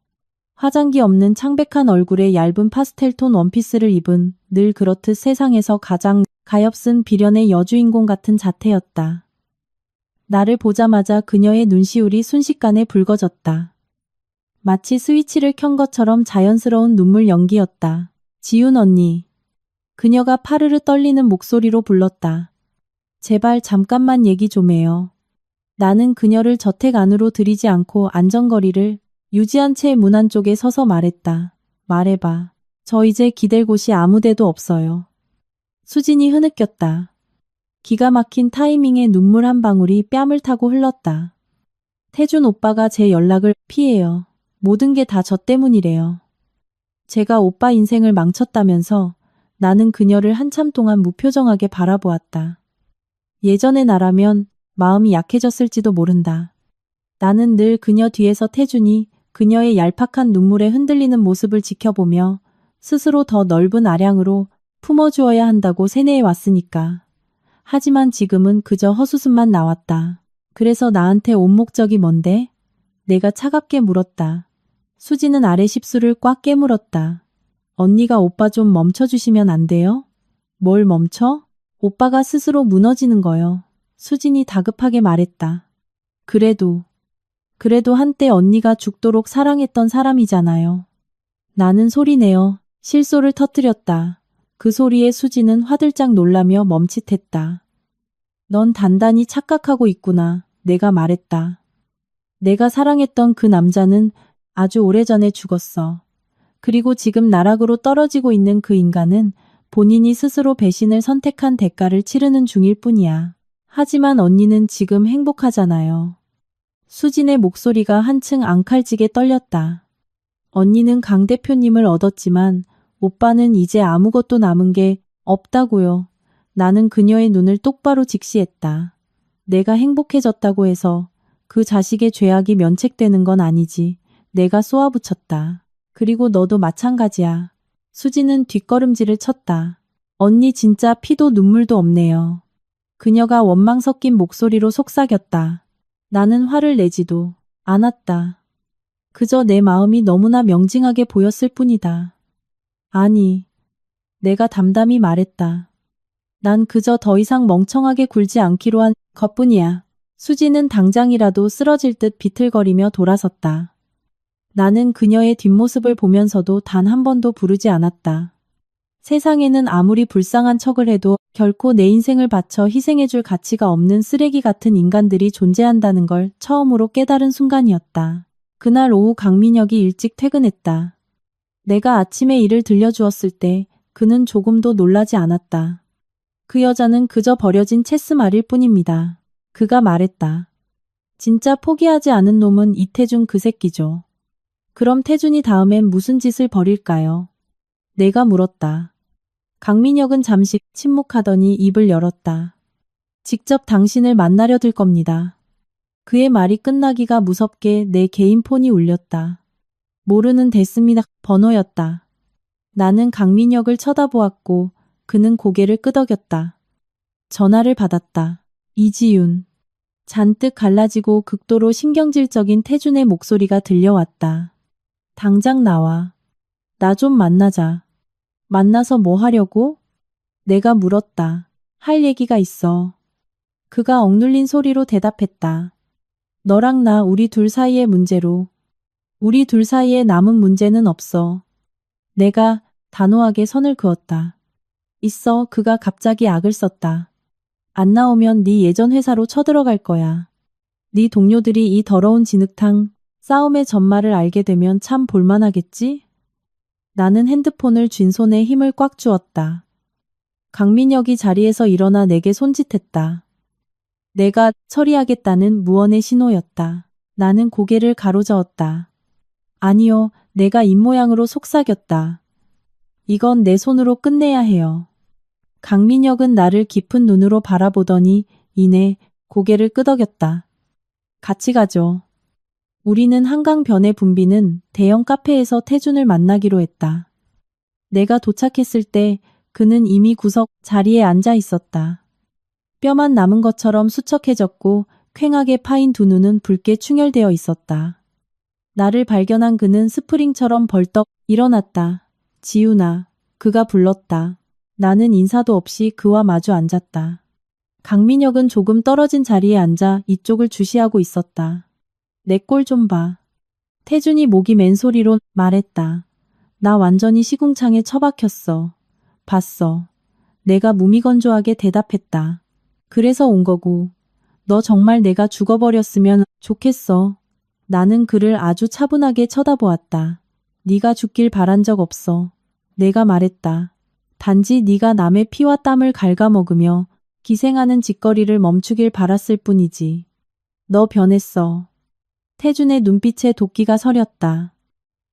S1: 화장기 없는 창백한 얼굴에 얇은 파스텔톤 원피스를 입은 늘 그렇듯 세상에서 가장 가엾은 비련의 여주인공 같은 자태였다. 나를 보자마자 그녀의 눈시울이 순식간에 붉어졌다. 마치 스위치를 켠 것처럼 자연스러운 눈물 연기였다. 지윤 언니. 그녀가 파르르 떨리는 목소리로 불렀다. 제발 잠깐만 얘기 좀 해요. 나는 그녀를 저택 안으로 들이지 않고 안전거리를 유지한 채 문 안쪽에 서서 말했다. 말해봐. 저 이제 기댈 곳이 아무데도 없어요. 수진이 흐느꼈다. 기가 막힌 타이밍에 눈물 한 방울이 뺨을 타고 흘렀다. 태준 오빠가 제 연락을 피해요. 모든 게 다 저 때문이래요. 제가 오빠 인생을 망쳤다면서 나는 그녀를 한참 동안 무표정하게 바라보았다. 예전의 나라면 마음이 약해졌을지도 모른다. 나는 늘 그녀 뒤에서 태준이 그녀의 얄팍한 눈물에 흔들리는 모습을 지켜보며 스스로 더 넓은 아량으로 품어주어야 한다고 세뇌해 왔으니까. 하지만 지금은 그저 헛웃음만 나왔다. 그래서 나한테 온 목적이 뭔데? 내가 차갑게 물었다. 수지는 아래 십수를 꽉 깨물었다. 언니가 오빠 좀 멈춰주시면 안 돼요? 뭘 멈춰? 오빠가 스스로 무너지는 거요. 수진이 다급하게 말했다. 그래도 한때 언니가 죽도록 사랑했던 사람이잖아요. 나는 소리내어 실소를 터뜨렸다. 그 소리에 수지는 화들짝 놀라며 멈칫했다. 넌 단단히 착각하고 있구나. 내가 말했다. 내가 사랑했던 그 남자는 아주 오래전에 죽었어. 그리고 지금 나락으로 떨어지고 있는 그 인간은 본인이 스스로 배신을 선택한 대가를 치르는 중일 뿐이야. 하지만 언니는 지금 행복하잖아요. 수진의 목소리가 한층 앙칼지게 떨렸다. 언니는 강 대표님을 얻었지만 오빠는 이제 아무것도 남은 게 없다고요. 나는 그녀의 눈을 똑바로 직시했다. 내가 행복해졌다고 해서 그 자식의 죄악이 면책되는 건 아니지. 내가 쏘아붙였다. 그리고 너도 마찬가지야. 수지는 뒷걸음질을 쳤다. 언니 진짜 피도 눈물도 없네요. 그녀가 원망 섞인 목소리로 속삭였다. 나는 화를 내지도 않았다. 그저 내 마음이 너무나 명징하게 보였을 뿐이다. 아니, 내가 담담히 말했다. 난 그저 더 이상 멍청하게 굴지 않기로 한 것뿐이야. 수지는 당장이라도 쓰러질 듯 비틀거리며 돌아섰다. 나는 그녀의 뒷모습을 보면서도 단 한 번도 부르지 않았다. 세상에는 아무리 불쌍한 척을 해도 결코 내 인생을 바쳐 희생해줄 가치가 없는 쓰레기 같은 인간들이 존재한다는 걸 처음으로 깨달은 순간이었다. 그날 오후 강민혁이 일찍 퇴근했다. 내가 아침에 일을 들려주었을 때 그는 조금도 놀라지 않았다. 그 여자는 그저 버려진 체스말일 뿐입니다. 그가 말했다. 진짜 포기하지 않은 놈은 이태준 그 새끼죠. 그럼 태준이 다음엔 무슨 짓을 벌일까요? 내가 물었다. 강민혁은 잠시 침묵하더니 입을 열었다. 직접 당신을 만나려 들 겁니다. 그의 말이 끝나기가 무섭게 내 개인 폰이 울렸다. 모르는 됐습니다. 번호였다. 나는 강민혁을 쳐다보았고 그는 고개를 끄덕였다. 전화를 받았다. 이지윤. 잔뜩 갈라지고 극도로 신경질적인 태준의 목소리가 들려왔다. 당장 나와. 나 좀 만나자. 만나서 뭐 하려고? 내가 물었다. 할 얘기가 있어. 그가 억눌린 소리로 대답했다. 너랑 나 우리 둘 사이의 문제로. 우리 둘 사이에 남은 문제는 없어. 내가 단호하게 선을 그었다. 있어. 그가 갑자기 악을 썼다. 안 나오면 네 예전 회사로 쳐들어갈 거야. 네 동료들이 이 더러운 진흙탕 싸움의 전말을 알게 되면 참 볼만하겠지? 나는 핸드폰을 쥔 손에 힘을 꽉 주었다. 강민혁이 자리에서 일어나 내게 손짓했다. 내가 처리하겠다는 무언의 신호였다. 나는 고개를 가로저었다. 아니요, 내가 입모양으로 속삭였다. 이건 내 손으로 끝내야 해요. 강민혁은 나를 깊은 눈으로 바라보더니 이내 고개를 끄덕였다. 같이 가죠. 우리는 한강변에 붐비는 대형 카페에서 태준을 만나기로 했다. 내가 도착했을 때 그는 이미 구석 자리에 앉아 있었다. 뼈만 남은 것처럼 수척해졌고 퀭하게 파인 두 눈은 붉게 충혈되어 있었다. 나를 발견한 그는 스프링처럼 벌떡 일어났다. 지훈아. 그가 불렀다. 나는 인사도 없이 그와 마주 앉았다. 강민혁은 조금 떨어진 자리에 앉아 이쪽을 주시하고 있었다. 내 꼴 좀 봐. 태준이 목이 맨 소리로 말했다. 나 완전히 시궁창에 처박혔어. 봤어. 내가 무미건조하게 대답했다. 그래서 온 거고. 너 정말 내가 죽어버렸으면 좋겠어. 나는 그를 아주 차분하게 쳐다보았다. 네가 죽길 바란 적 없어. 내가 말했다. 단지 네가 남의 피와 땀을 갉아먹으며 기생하는 짓거리를 멈추길 바랐을 뿐이지. 너 변했어. 태준의 눈빛에 도끼가 서렸다.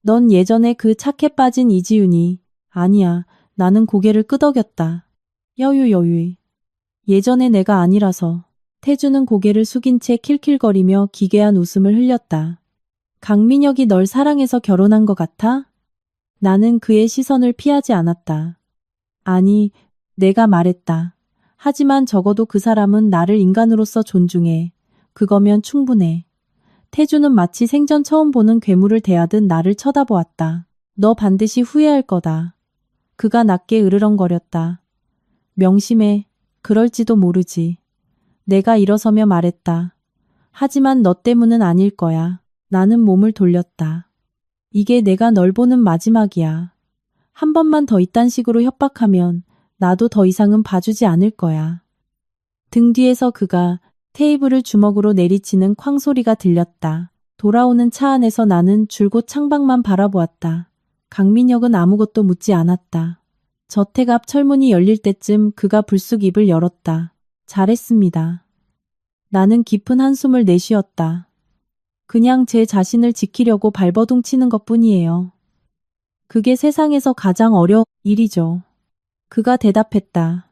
S1: 넌 예전에 그 착해 빠진 이지윤이 아니야. 나는 고개를 끄덕였다. 여유. 예전의 내가 아니라서. 태준은 고개를 숙인 채 킬킬거리며 기괴한 웃음을 흘렸다. 강민혁이 널 사랑해서 결혼한 것 같아? 나는 그의 시선을 피하지 않았다. 아니, 내가 말했다. 하지만 적어도 그 사람은 나를 인간으로서 존중해. 그거면 충분해. 태준은 마치 생전 처음 보는 괴물을 대하듯 나를 쳐다보았다. 너 반드시 후회할 거다. 그가 낮게 으르렁거렸다. 명심해. 그럴지도 모르지. 내가 일어서며 말했다. 하지만 너 때문은 아닐 거야. 나는 몸을 돌렸다. 이게 내가 널 보는 마지막이야. 한 번만 더 이딴 식으로 협박하면 나도 더 이상은 봐주지 않을 거야. 등 뒤에서 그가 테이블을 주먹으로 내리치는 쾅 소리가 들렸다. 돌아오는 차 안에서 나는 줄곧 창밖만 바라보았다. 강민혁은 아무것도 묻지 않았다. 저택 앞 철문이 열릴 때쯤 그가 불쑥 입을 열었다. 잘했습니다. 나는 깊은 한숨을 내쉬었다. 그냥 제 자신을 지키려고 발버둥 치는 것뿐이에요. 그게 세상에서 가장 어려운 일이죠. 그가 대답했다.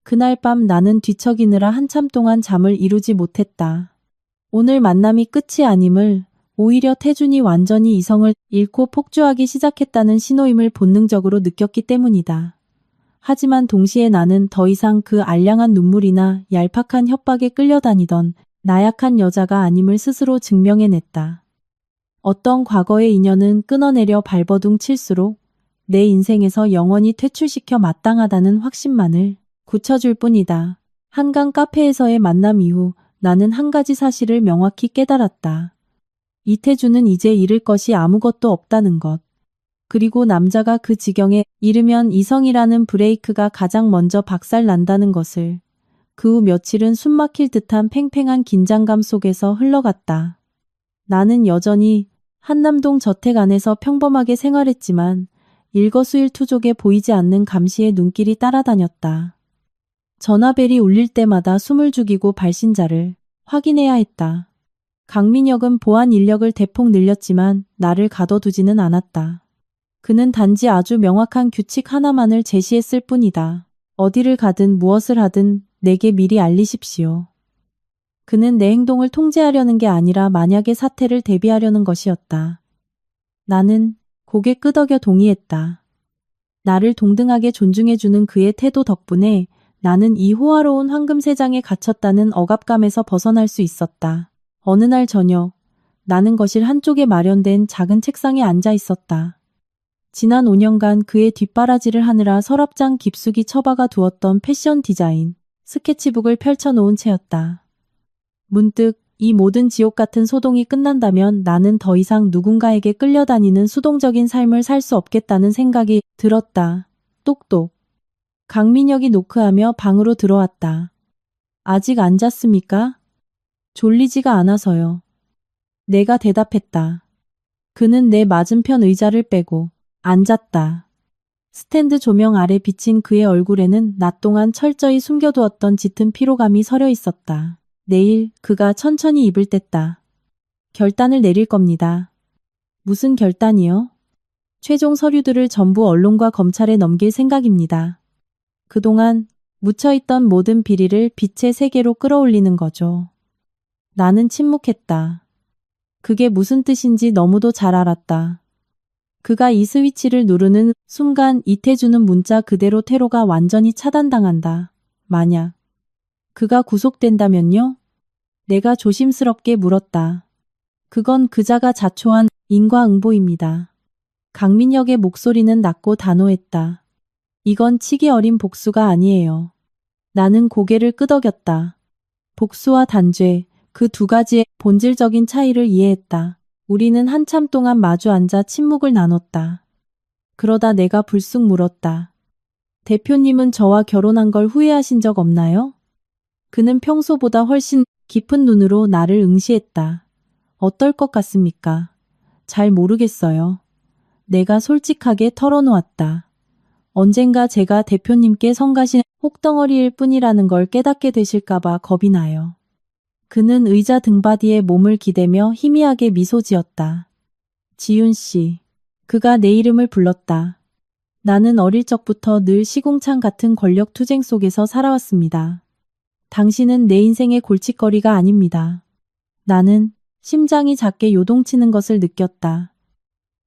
S1: 그날 밤 나는 뒤척이느라 한참 동안 잠을 이루지 못했다. 오늘 만남이 끝이 아님을, 오히려 태준이 완전히 이성을 잃고 폭주하기 시작했다는 신호임을 본능적으로 느꼈기 때문이다. 하지만 동시에 나는 더 이상 그 알량한 눈물이나 얄팍한 협박에 끌려다니던 나약한 여자가 아님을 스스로 증명해냈다. 어떤 과거의 인연은 끊어내려 발버둥 칠수록 내 인생에서 영원히 퇴출시켜 마땅하다는 확신만을 굳혀줄 뿐이다. 한강 카페에서의 만남 이후 나는 한 가지 사실을 명확히 깨달았다. 이태준은 이제 잃을 것이 아무것도 없다는 것. 그리고 남자가 그 지경에 이르면 이성이라는 브레이크가 가장 먼저 박살난다는 것을. 그 후 며칠은 숨막힐 듯한 팽팽한 긴장감 속에서 흘러갔다. 나는 여전히 한남동 저택 안에서 평범하게 생활했지만 일거수일투족에 보이지 않는 감시의 눈길이 따라다녔다. 전화벨이 울릴 때마다 숨을 죽이고 발신자를 확인해야 했다. 강민혁은 보안 인력을 대폭 늘렸지만 나를 가둬두지는 않았다. 그는 단지 아주 명확한 규칙 하나만을 제시했을 뿐이다. 어디를 가든 무엇을 하든 내게 미리 알리십시오. 그는 내 행동을 통제하려는 게 아니라 만약의 사태를 대비하려는 것이었다. 나는 고개 끄덕여 동의했다. 나를 동등하게 존중해주는 그의 태도 덕분에 나는 이 호화로운 황금세장에 갇혔다는 억압감에서 벗어날 수 있었다. 어느 날 저녁, 나는 거실 한쪽에 마련된 작은 책상에 앉아 있었다. 지난 5년간 그의 뒷바라지를 하느라 서랍장 깊숙이 처박아 두었던 패션 디자인, 스케치북을 펼쳐놓은 채였다. 문득 이 모든 지옥 같은 소동이 끝난다면 나는 더 이상 누군가에게 끌려다니는 수동적인 삶을 살 수 없겠다는 생각이 들었다. 똑똑. 강민혁이 노크하며 방으로 들어왔다. 아직 안 잤습니까? 졸리지가 않아서요. 내가 대답했다. 그는 내 맞은편 의자를 빼고 앉았다. 스탠드 조명 아래 비친 그의 얼굴에는 낮 동안 철저히 숨겨두었던 짙은 피로감이 서려 있었다. 내일 그가 천천히 입을 뗐다. 결단을 내릴 겁니다. 무슨 결단이요? 최종 서류들을 전부 언론과 검찰에 넘길 생각입니다. 그동안 묻혀있던 모든 비리를 빛의 세계로 끌어올리는 거죠. 나는 침묵했다. 그게 무슨 뜻인지 너무도 잘 알았다. 그가 이 스위치를 누르는 순간 이태주는 문자 그대로 퇴로가 완전히 차단당한다. 만약 그가 구속된다면요? 내가 조심스럽게 물었다. 그건 그자가 자초한 인과응보입니다. 강민혁의 목소리는 낮고 단호했다. 이건 치기 어린 복수가 아니에요. 나는 고개를 끄덕였다. 복수와 단죄, 그 두 가지의 본질적인 차이를 이해했다. 우리는 한참 동안 마주 앉아 침묵을 나눴다. 그러다 내가 불쑥 물었다. 대표님은 저와 결혼한 걸 후회하신 적 없나요? 그는 평소보다 훨씬 깊은 눈으로 나를 응시했다. 어떨 것 같습니까? 잘 모르겠어요. 내가 솔직하게 털어놓았다. 언젠가 제가 대표님께 성가신 혹덩어리일 뿐이라는 걸 깨닫게 되실까봐 겁이 나요. 그는 의자 등받이에 몸을 기대며 희미하게 미소 지었다. 지윤 씨. 그가 내 이름을 불렀다. 나는 어릴 적부터 늘 시궁창 같은 권력 투쟁 속에서 살아왔습니다. 당신은 내 인생의 골칫거리가 아닙니다. 나는 심장이 작게 요동치는 것을 느꼈다.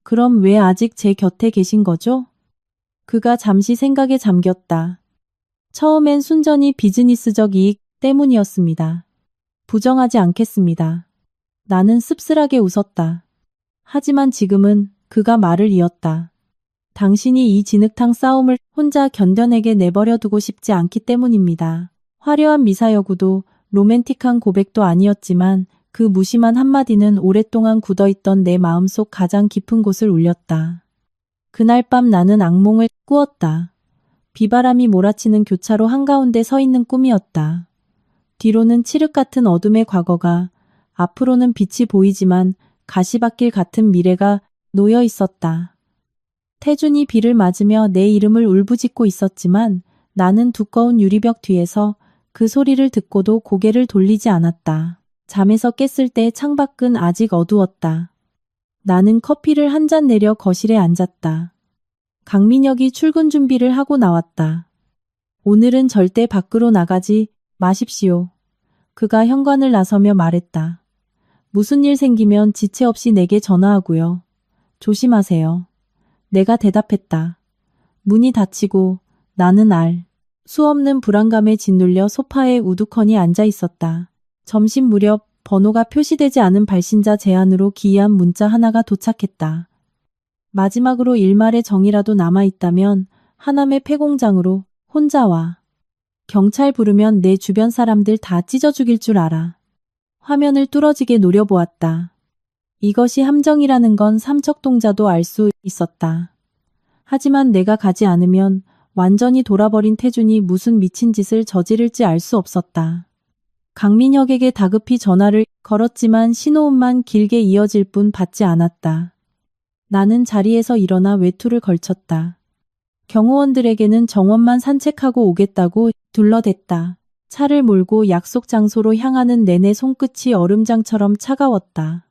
S1: 그럼 왜 아직 제 곁에 계신 거죠? 그가 잠시 생각에 잠겼다. 처음엔 순전히 비즈니스적 이익 때문이었습니다. 부정하지 않겠습니다. 나는 씁쓸하게 웃었다. 하지만 지금은 그가 말을 이었다. 당신이 이 진흙탕 싸움을 혼자 견뎌내게 내버려 두고 싶지 않기 때문입니다. 화려한 미사여구도 로맨틱한 고백도 아니었지만 그 무심한 한마디는 오랫동안 굳어있던 내 마음속 가장 깊은 곳을 울렸다. 그날 밤 나는 악몽을 꾸었다. 비바람이 몰아치는 교차로 한가운데 서 있는 꿈이었다. 뒤로는 칠흑 같은 어둠의 과거가, 앞으로는 빛이 보이지만 가시밭길 같은 미래가 놓여 있었다. 태준이 비를 맞으며 내 이름을 울부짖고 있었지만 나는 두꺼운 유리벽 뒤에서 그 소리를 듣고도 고개를 돌리지 않았다. 잠에서 깼을 때 창밖은 아직 어두웠다. 나는 커피를 한 잔 내려 거실에 앉았다. 강민혁이 출근 준비를 하고 나왔다. 오늘은 절대 밖으로 나가지 마십시오. 그가 현관을 나서며 말했다. 무슨 일 생기면 지체 없이 내게 전화하고요. 조심하세요. 내가 대답했다. 문이 닫히고 나는 수없는 불안감에 짓눌려 소파에 우두커니 앉아 있었다. 점심 무렵 번호가 표시되지 않은 발신자 제안으로 기이한 문자 하나가 도착했다. 마지막으로 일말의 정이라도 남아있다면 하남의 폐공장으로 혼자 와. 경찰 부르면 내 주변 사람들 다 찢어 죽일 줄 알아. 화면을 뚫어지게 노려보았다. 이것이 함정이라는 건 삼척동자도 알 수 있었다. 하지만 내가 가지 않으면 완전히 돌아버린 태준이 무슨 미친 짓을 저지를지 알 수 없었다. 강민혁에게 다급히 전화를 걸었지만 신호음만 길게 이어질 뿐 받지 않았다. 나는 자리에서 일어나 외투를 걸쳤다. 경호원들에게는 정원만 산책하고 오겠다고 둘러댔다. 차를 몰고 약속 장소로 향하는 내내 손끝이 얼음장처럼 차가웠다.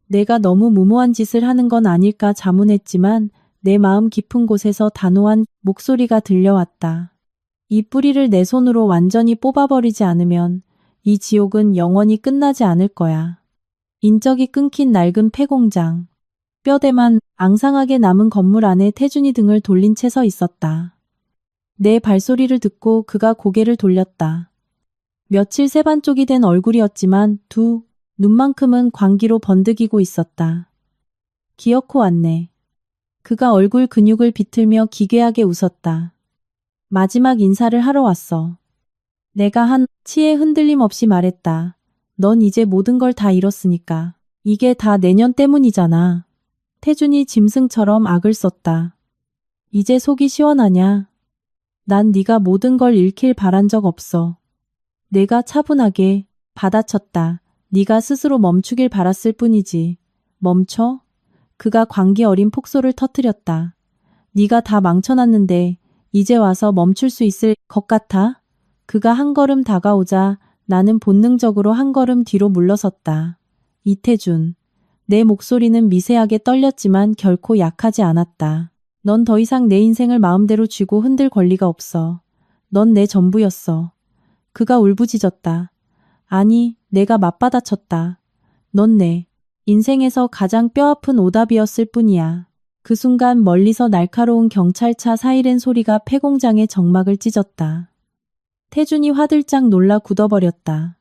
S1: 내가 너무 무모한 짓을 하는 건 아닐까 자문했지만 내 마음 깊은 곳에서 단호한 목소리가 들려왔다. 이 뿌리를 내 손으로 완전히 뽑아버리지 않으면 이 지옥은 영원히 끝나지 않을 거야. 인적이 끊긴 낡은 폐공장. 뼈대만 앙상하게 남은 건물 안에 태준이 등을 돌린 채 서 있었다. 내 발소리를 듣고 그가 고개를 돌렸다. 며칠 새반쪽이 된 얼굴이었지만 두 눈만큼은 광기로 번득이고 있었다. 기어코 왔네. 그가 얼굴 근육을 비틀며 기괴하게 웃었다. 마지막 인사를 하러 왔어. 내가 한 치에 흔들림 없이 말했다. 넌 이제 모든 걸 다 잃었으니까. 이게 다 내년 때문이잖아. 태준이 짐승처럼 악을 썼다. 이제 속이 시원하냐? 난 네가 모든 걸 잃길 바란 적 없어. 내가 차분하게 받아쳤다. 네가 스스로 멈추길 바랐을 뿐이지. 멈춰? 그가 광기 어린 폭소를 터뜨렸다. 네가 다 망쳐놨는데 이제 와서 멈출 수 있을 것 같아? 그가 한 걸음 다가오자 나는 본능적으로 한 걸음 뒤로 물러섰다. 이태준. 내 목소리는 미세하게 떨렸지만 결코 약하지 않았다. 넌 더 이상 내 인생을 마음대로 쥐고 흔들 권리가 없어. 넌 내 전부였어. 그가 울부짖었다. 아니, 내가 맞받아쳤다. 넌 내 인생에서 가장 뼈아픈 오답이었을 뿐이야. 그 순간 멀리서 날카로운 경찰차 사이렌 소리가 폐공장의 정막을 찢었다. 태준이 화들짝 놀라 굳어버렸다.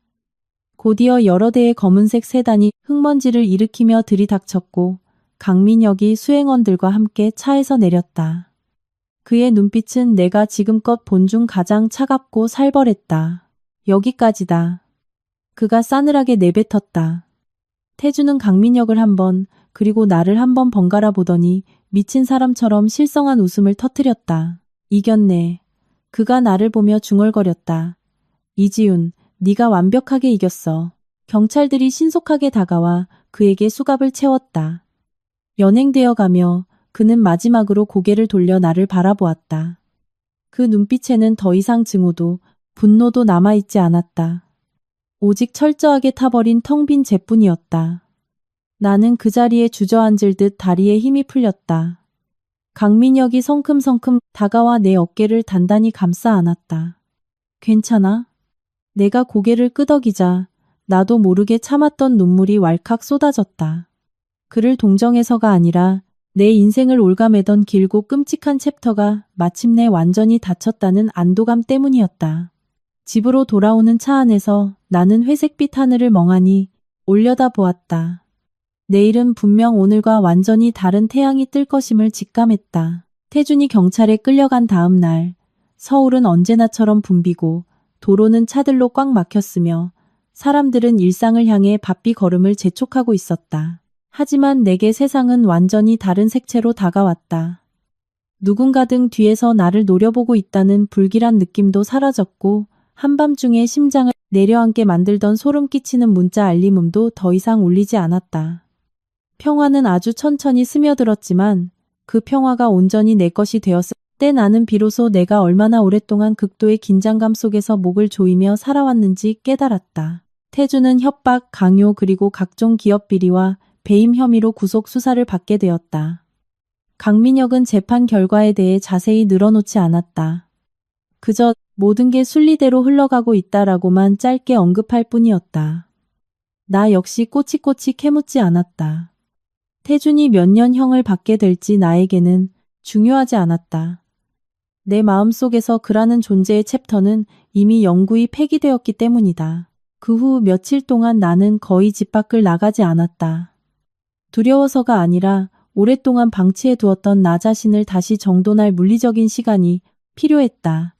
S1: 곧이어 여러 대의 검은색 세단이 흙먼지를 일으키며 들이닥쳤고 강민혁이 수행원들과 함께 차에서 내렸다. 그의 눈빛은 내가 지금껏 본 중 가장 차갑고 살벌했다. 여기까지다. 그가 싸늘하게 내뱉었다. 태준은 강민혁을 한 번, 그리고 나를 한 번 번갈아 보더니 미친 사람처럼 실성한 웃음을 터뜨렸다. 이겼네. 그가 나를 보며 중얼거렸다. 이지훈, 네가 완벽하게 이겼어. 경찰들이 신속하게 다가와 그에게 수갑을 채웠다. 연행되어 가며 그는 마지막으로 고개를 돌려 나를 바라보았다. 그 눈빛에는 더 이상 증오도 분노도 남아있지 않았다. 오직 철저하게 타버린 텅 빈 재뿐이었다. 나는 그 자리에 주저앉을 듯 다리에 힘이 풀렸다. 강민혁이 성큼성큼 다가와 내 어깨를 단단히 감싸 안았다. 괜찮아? 내가 고개를 끄덕이자 나도 모르게 참았던 눈물이 왈칵 쏟아졌다. 그를 동정해서가 아니라 내 인생을 올가매던 길고 끔찍한 챕터가 마침내 완전히 닫혔다는 안도감 때문이었다. 집으로 돌아오는 차 안에서 나는 회색빛 하늘을 멍하니 올려다 보았다. 내일은 분명 오늘과 완전히 다른 태양이 뜰 것임을 직감했다. 태준이 경찰에 끌려간 다음 날, 서울은 언제나처럼 붐비고 도로는 차들로 꽉 막혔으며 사람들은 일상을 향해 바삐 걸음을 재촉하고 있었다. 하지만 내게 세상은 완전히 다른 색채로 다가왔다. 누군가 등 뒤에서 나를 노려보고 있다는 불길한 느낌도 사라졌고 한밤중에 심장을 내려앉게 만들던 소름 끼치는 문자 알림음도 더 이상 울리지 않았다. 평화는 아주 천천히 스며들었지만 그 평화가 온전히 내 것이 되었을 때 나는 비로소 내가 얼마나 오랫동안 극도의 긴장감 속에서 목을 조이며 살아왔는지 깨달았다. 태준은 협박, 강요 그리고 각종 기업 비리와 배임 혐의로 구속 수사를 받게 되었다. 강민혁은 재판 결과에 대해 자세히 늘어놓지 않았다. 그저 모든 게 순리대로 흘러가고 있다라고만 짧게 언급할 뿐이었다. 나 역시 꼬치꼬치 캐묻지 않았다. 태준이 몇 년 형을 받게 될지 나에게는 중요하지 않았다. 내 마음속에서 그라는 존재의 챕터는 이미 영구히 폐기되었기 때문이다. 그 후 며칠 동안 나는 거의 집 밖을 나가지 않았다. 두려워서가 아니라 오랫동안 방치해 두었던 나 자신을 다시 정돈할 물리적인 시간이 필요했다.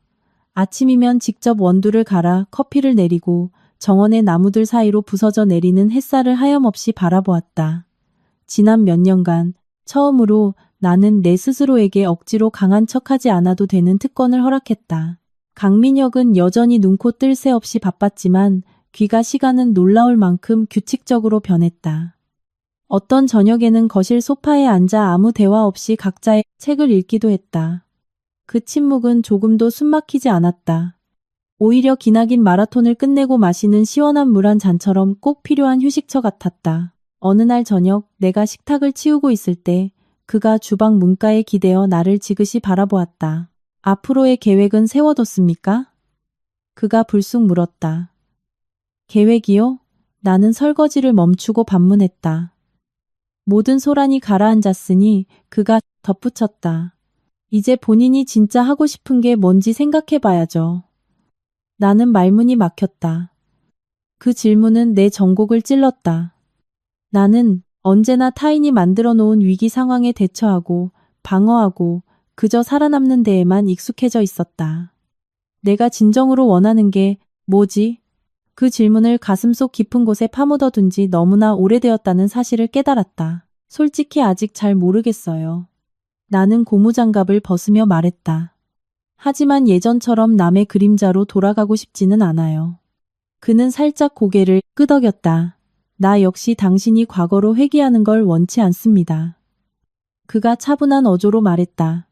S1: 아침이면 직접 원두를 갈아 커피를 내리고 정원의 나무들 사이로 부서져 내리는 햇살을 하염없이 바라보았다. 지난 몇 년간 처음으로 나는 내 스스로에게 억지로 강한 척하지 않아도 되는 특권을 허락했다. 강민혁은 여전히 눈코 뜰 새 없이 바빴지만 귀가 시간은 놀라울 만큼 규칙적으로 변했다. 어떤 저녁에는 거실 소파에 앉아 아무 대화 없이 각자의 책을 읽기도 했다. 그 침묵은 조금도 숨막히지 않았다. 오히려 기나긴 마라톤을 끝내고 마시는 시원한 물 한 잔처럼 꼭 필요한 휴식처 같았다. 어느 날 저녁 내가 식탁을 치우고 있을 때 그가 주방 문가에 기대어 나를 지그시 바라보았다. 앞으로의 계획은 세워뒀습니까? 그가 불쑥 물었다. 계획이요? 나는 설거지를 멈추고 반문했다. 모든 소란이 가라앉았으니 그가 덧붙였다. 이제 본인이 진짜 하고 싶은 게 뭔지 생각해봐야죠. 나는 말문이 막혔다. 그 질문은 내 전곡을 찔렀다. 나는 언제나 타인이 만들어 놓은 위기 상황에 대처하고 방어하고 그저 살아남는 데에만 익숙해져 있었다. 내가 진정으로 원하는 게 뭐지? 그 질문을 가슴속 깊은 곳에 파묻어 둔 지 너무나 오래되었다는 사실을 깨달았다. 솔직히 아직 잘 모르겠어요. 나는 고무장갑을 벗으며 말했다. 하지만 예전처럼 남의 그림자로 돌아가고 싶지는 않아요. 그는 살짝 고개를 끄덕였다. 나 역시 당신이 과거로 회귀하는 걸 원치 않습니다. 그가 차분한 어조로 말했다.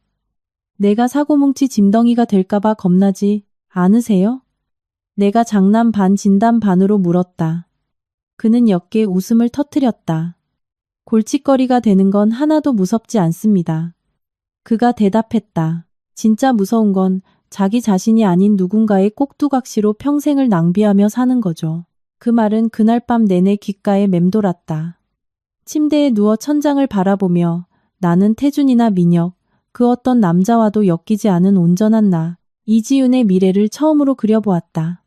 S1: 내가 사고뭉치 짐덩이가 될까봐 겁나지 않으세요? 내가 장난 반 진담 반으로 물었다. 그는 옅게 웃음을 터뜨렸다. 골칫거리가 되는 건 하나도 무섭지 않습니다. 그가 대답했다. 진짜 무서운 건 자기 자신이 아닌 누군가의 꼭두각시로 평생을 낭비하며 사는 거죠. 그 말은 그날 밤 내내 귓가에 맴돌았다. 침대에 누워 천장을 바라보며 나는 태준이나 민혁, 그 어떤 남자와도 엮이지 않은 온전한 나, 이지윤의 미래를 처음으로 그려보았다.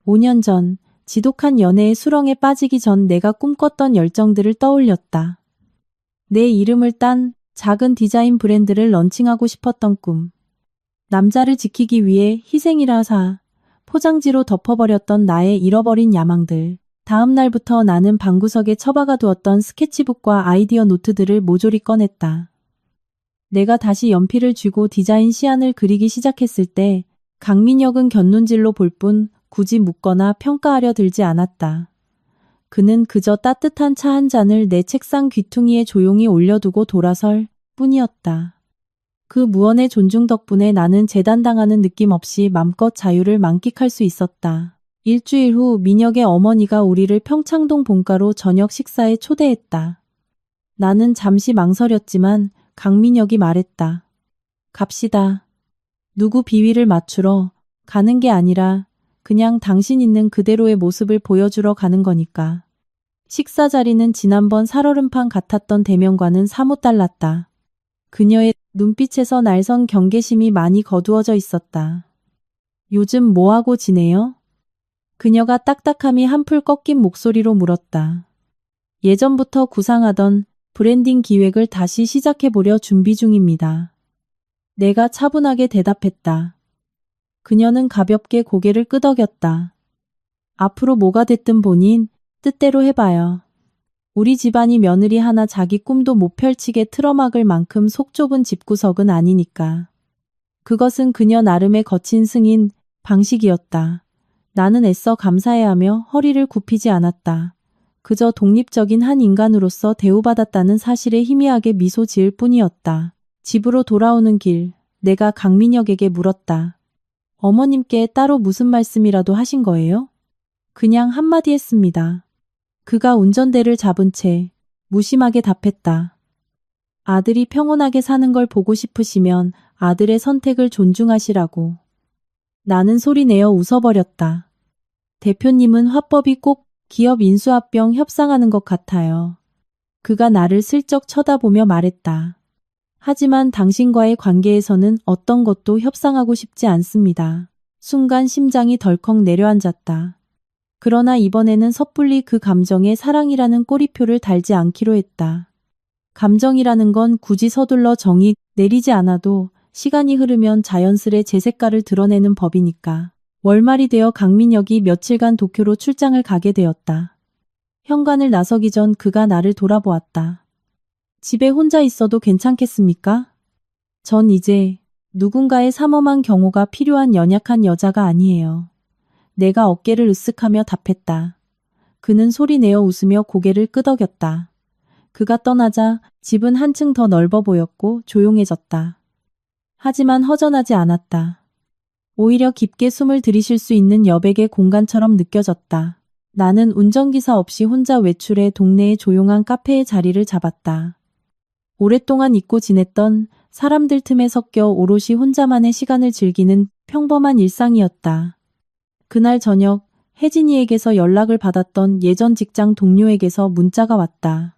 S1: 5년 전, 지독한 연애의 수렁에 빠지기 전 내가 꿈꿨던 열정들을 떠올렸다. 내 이름을 딴 작은 디자인 브랜드를 런칭하고 싶었던 꿈. 남자를 지키기 위해 희생이라사 포장지로 덮어버렸던 나의 잃어버린 야망들. 다음 날부터 나는 방구석에 처박아 두었던 스케치북과 아이디어 노트들을 모조리 꺼냈다. 내가 다시 연필을 쥐고 디자인 시안을 그리기 시작했을 때 강민혁은 곁눈질로 볼 뿐 굳이 묻거나 평가하려 들지 않았다. 그는 그저 따뜻한 차 한 잔을 내 책상 귀퉁이에 조용히 올려두고 돌아설 뿐이었다. 그 무언의 존중 덕분에 나는 재단당하는 느낌 없이 맘껏 자유를 만끽할 수 있었다. 일주일 후 민혁의 어머니가 우리를 평창동 본가로 저녁 식사에 초대했다. 나는 잠시 망설였지만 강민혁이 말했다. 갑시다. 누구 비위를 맞추러 가는 게 아니라 그냥 당신 있는 그대로의 모습을 보여주러 가는 거니까. 식사 자리는 지난번 살얼음판 같았던 대면과는 사뭇 달랐다. 그녀의 눈빛에서 날선 경계심이 많이 거두어져 있었다. 요즘 뭐하고 지내요? 그녀가 딱딱함이 한풀 꺾인 목소리로 물었다. 예전부터 구상하던 브랜딩 기획을 다시 시작해보려 준비 중입니다. 내가 차분하게 대답했다. 그녀는 가볍게 고개를 끄덕였다. 앞으로 뭐가 됐든 본인 뜻대로 해봐요. 우리 집안이 며느리 하나 자기 꿈도 못 펼치게 틀어막을 만큼 속 좁은 집구석은 아니니까. 그것은 그녀 나름의 거친 승인 방식이었다. 나는 애써 감사해하며 허리를 굽히지 않았다. 그저 독립적인 한 인간으로서 대우받았다는 사실에 희미하게 미소 지을 뿐이었다. 집으로 돌아오는 길, 내가 강민혁에게 물었다. 어머님께 따로 무슨 말씀이라도 하신 거예요? 그냥 한마디 했습니다. 그가 운전대를 잡은 채 무심하게 답했다. 아들이 평온하게 사는 걸 보고 싶으시면 아들의 선택을 존중하시라고. 나는 소리내어 웃어버렸다. 대표님은 화법이 꼭 기업 인수합병 협상하는 것 같아요. 그가 나를 슬쩍 쳐다보며 말했다. 하지만 당신과의 관계에서는 어떤 것도 협상하고 싶지 않습니다. 순간 심장이 덜컥 내려앉았다. 그러나 이번에는 섣불리 그 감정에 사랑이라는 꼬리표를 달지 않기로 했다. 감정이라는 건 굳이 서둘러 정의 내리지 않아도 시간이 흐르면 자연스레 제 색깔을 드러내는 법이니까. 월말이 되어 강민혁이 며칠간 도쿄로 출장을 가게 되었다. 현관을 나서기 전 그가 나를 돌아보았다. 집에 혼자 있어도 괜찮겠습니까? 전 이제 누군가의 삼엄한 경호가 필요한 연약한 여자가 아니에요. 내가 어깨를 으쓱하며 답했다. 그는 소리내어 웃으며 고개를 끄덕였다. 그가 떠나자 집은 한층 더 넓어 보였고 조용해졌다. 하지만 허전하지 않았다. 오히려 깊게 숨을 들이쉴 수 있는 여백의 공간처럼 느껴졌다. 나는 운전기사 없이 혼자 외출해 동네의 조용한 카페에 자리를 잡았다. 오랫동안 잊고 지냈던 사람들 틈에 섞여 오롯이 혼자만의 시간을 즐기는 평범한 일상이었다. 그날 저녁 혜진이에게서 연락을 받았던 예전 직장 동료에게서 문자가 왔다.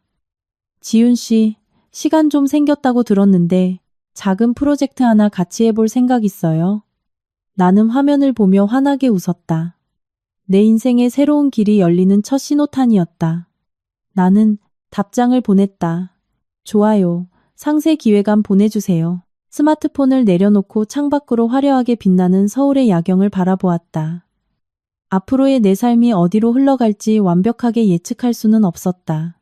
S1: 지윤 씨, 시간 좀 생겼다고 들었는데 작은 프로젝트 하나 같이 해볼 생각 있어요? 나는 화면을 보며 환하게 웃었다. 내 인생의 새로운 길이 열리는 첫 신호탄이었다. 나는 답장을 보냈다. 좋아요. 상세 기획안 보내주세요. 스마트폰을 내려놓고 창밖으로 화려하게 빛나는 서울의 야경을 바라보았다. 앞으로의 내 삶이 어디로 흘러갈지 완벽하게 예측할 수는 없었다.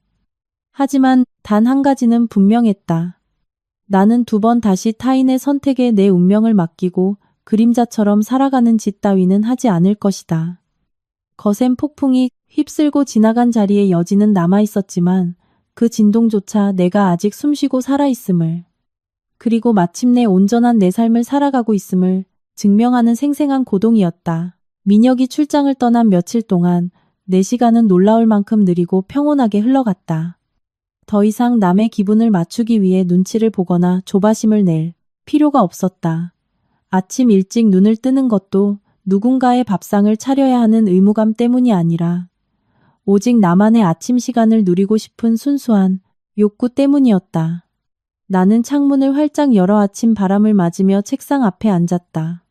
S1: 하지만 단 한 가지는 분명했다. 나는 두 번 다시 타인의 선택에 내 운명을 맡기고 그림자처럼 살아가는 짓 따위는 하지 않을 것이다. 거센 폭풍이 휩쓸고 지나간 자리에 여지는 남아있었지만 그 진동조차 내가 아직 숨쉬고 살아있음을, 그리고 마침내 온전한 내 삶을 살아가고 있음을 증명하는 생생한 고동이었다. 민혁이 출장을 떠난 며칠 동안 내 시간은 놀라울 만큼 느리고 평온하게 흘러갔다. 더 이상 남의 기분을 맞추기 위해 눈치를 보거나 조바심을 낼 필요가 없었다. 아침 일찍 눈을 뜨는 것도 누군가의 밥상을 차려야 하는 의무감 때문이 아니라 오직 나만의 아침 시간을 누리고 싶은 순수한 욕구 때문이었다. 나는 창문을 활짝 열어 아침 바람을 맞으며 책상 앞에 앉았다.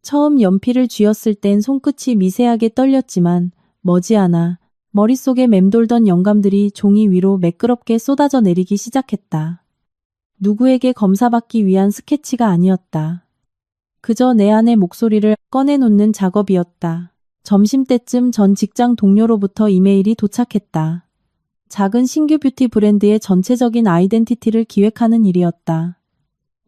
S1: 처음 연필을 쥐었을 땐 손끝이 미세하게 떨렸지만 머지않아 머릿속에 맴돌던 영감들이 종이 위로 매끄럽게 쏟아져 내리기 시작했다. 누구에게 검사받기 위한 스케치가 아니었다. 그저 내 안의 목소리를 꺼내놓는 작업이었다. 점심때쯤 전 직장 동료로부터 이메일이 도착했다. 작은 신규 뷰티 브랜드의 전체적인 아이덴티티를 기획하는 일이었다.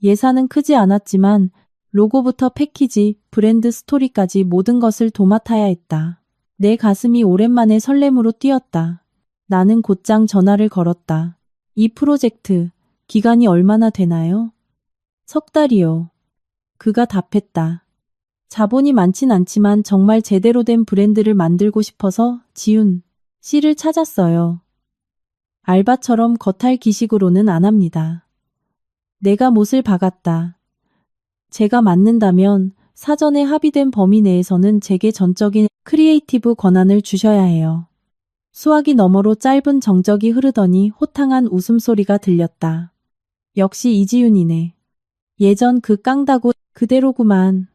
S1: 예산은 크지 않았지만 로고부터 패키지, 브랜드 스토리까지 모든 것을 도맡아야 했다. 내 가슴이 오랜만에 설렘으로 뛰었다. 나는 곧장 전화를 걸었다. 이 프로젝트, 기간이 얼마나 되나요? 3달이요. 그가 답했다. 자본이 많진 않지만 정말 제대로 된 브랜드를 만들고 싶어서 지윤 씨를 찾았어요. 알바처럼 겉핥기식으로는 안 합니다. 내가 못을 박았다. 제가 맡는다면 사전에 합의된 범위 내에서는 제게 전적인 크리에이티브 권한을 주셔야 해요. 수화기 너머로 짧은 정적이 흐르더니 호탕한 웃음소리가 들렸다. 역시 이지윤이네. 예전 그 깡다구 그대로구만.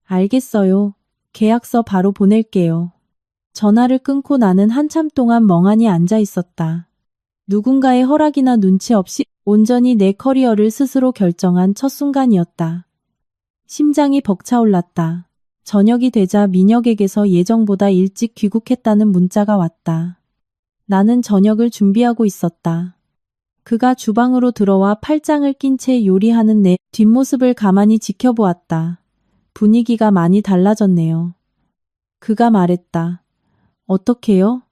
S1: 알겠어요. 계약서 바로 보낼게요. 전화를 끊고 나는 한참 동안 멍하니 앉아 있었다. 누군가의 허락이나 눈치 없이 온전히 내 커리어를 스스로 결정한 첫 순간이었다. 심장이 벅차올랐다. 저녁이 되자 민혁에게서 예정보다 일찍 귀국했다는 문자가 왔다. 나는 저녁을 준비하고 있었다. 그가 주방으로 들어와 팔짱을 낀 채 요리하는 내 뒷모습을 가만히 지켜보았다. 분위기가 많이 달라졌네요. 그가 말했다. 어떻게요?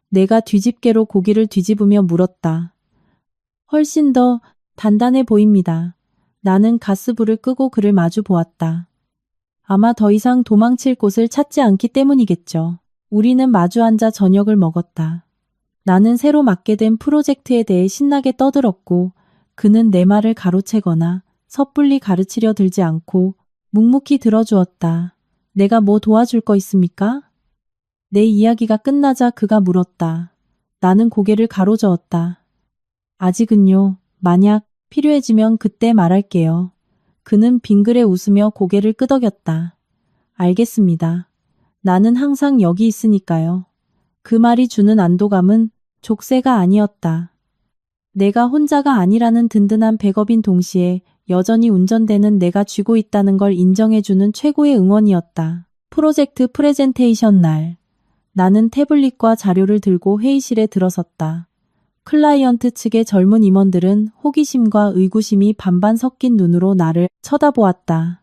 S1: 내가 뒤집개로 고기를 뒤집으며 물었다. 훨씬 더 단단해 보입니다. 나는 가스불을 끄고 그를 마주 보았다. 아마 더 이상 도망칠 곳을 찾지 않기 때문이겠죠. 우리는 마주 앉아 저녁을 먹었다. 나는 새로 맡게 된 프로젝트에 대해 신나게 떠들었고 그는 내 말을 가로채거나 섣불리 가르치려 들지 않고 묵묵히 들어주었다. 내가 뭐 도와줄 거 있습니까? 내 이야기가 끝나자 그가 물었다. 나는 고개를 가로저었다. 아직은요. 만약 필요해지면 그때 말할게요. 그는 빙그레 웃으며 고개를 끄덕였다. 알겠습니다. 나는 항상 여기 있으니까요. 그 말이 주는 안도감은 족쇄가 아니었다. 내가 혼자가 아니라는 든든한 백업인 동시에 여전히 운전대는 내가 쥐고 있다는 걸 인정해주는 최고의 응원이었다. 프로젝트 프레젠테이션 날. 나는 태블릿과 자료를 들고 회의실에 들어섰다. 클라이언트 측의 젊은 임원들은 호기심과 의구심이 반반 섞인 눈으로 나를 쳐다보았다.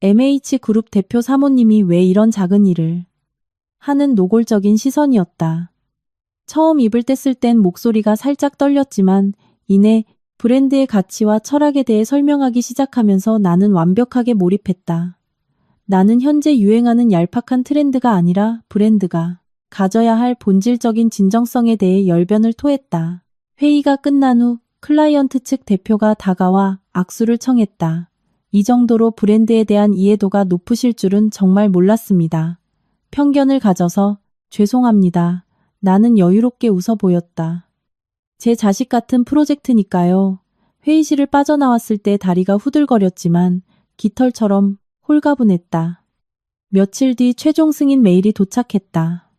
S1: MH그룹 대표 사모님이 왜 이런 작은 일을 하는 노골적인 시선이었다. 처음 입을 뗐을 땐 목소리가 살짝 떨렸지만 이내 브랜드의 가치와 철학에 대해 설명하기 시작하면서 나는 완벽하게 몰입했다. 나는 현재 유행하는 얄팍한 트렌드가 아니라 브랜드가 가져야 할 본질적인 진정성에 대해 열변을 토했다. 회의가 끝난 후 클라이언트 측 대표가 다가와 악수를 청했다. 이 정도로 브랜드에 대한 이해도가 높으실 줄은 정말 몰랐습니다. 편견을 가져서 죄송합니다. 나는 여유롭게 웃어 보였다. 제 자식 같은 프로젝트니까요. 회의실을 빠져나왔을 때 다리가 후들거렸지만 깃털처럼 홀가분했다. 며칠 뒤 최종 승인 메일이 도착했다.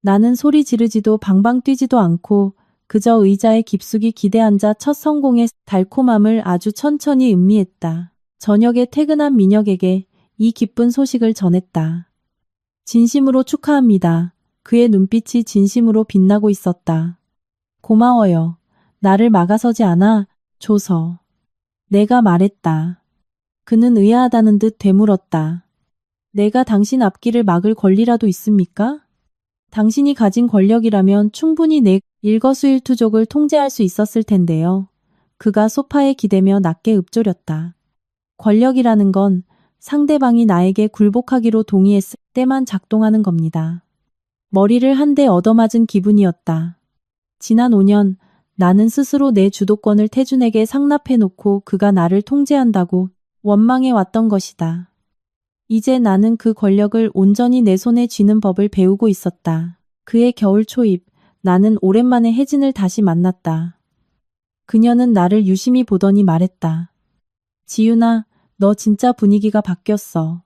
S1: 나는 소리 지르지도 방방 뛰지도 않고 그저 의자에 깊숙이 기대앉아 첫 성공의 달콤함을 아주 천천히 음미했다. 저녁에 퇴근한 민혁에게 이 기쁜 소식을 전했다. 진심으로 축하합니다. 그의 눈빛이 진심으로 빛나고 있었다. 고마워요. 나를 막아서지 않아 줘서. 내가 말했다. 그는 의아하다는 듯 되물었다. 내가 당신 앞길을 막을 권리라도 있습니까? 당신이 가진 권력이라면 충분히 내 일거수일투족을 통제할 수 있었을 텐데요. 그가 소파에 기대며 낮게 읊조렸다. 권력이라는 건 상대방이 나에게 굴복하기로 동의했을 때만 작동하는 겁니다. 머리를 한 대 얻어맞은 기분이었다. 지난 5년 나는 스스로 내 주도권을 태준에게 상납해놓고 그가 나를 통제한다고 원망해왔던 것이다. 이제 나는 그 권력을 온전히 내 손에 쥐는 법을 배우고 있었다. 그해 겨울 초입, 나는 오랜만에 혜진을 다시 만났다. 그녀는 나를 유심히 보더니 말했다. 지윤아, 너 진짜 분위기가 바뀌었어.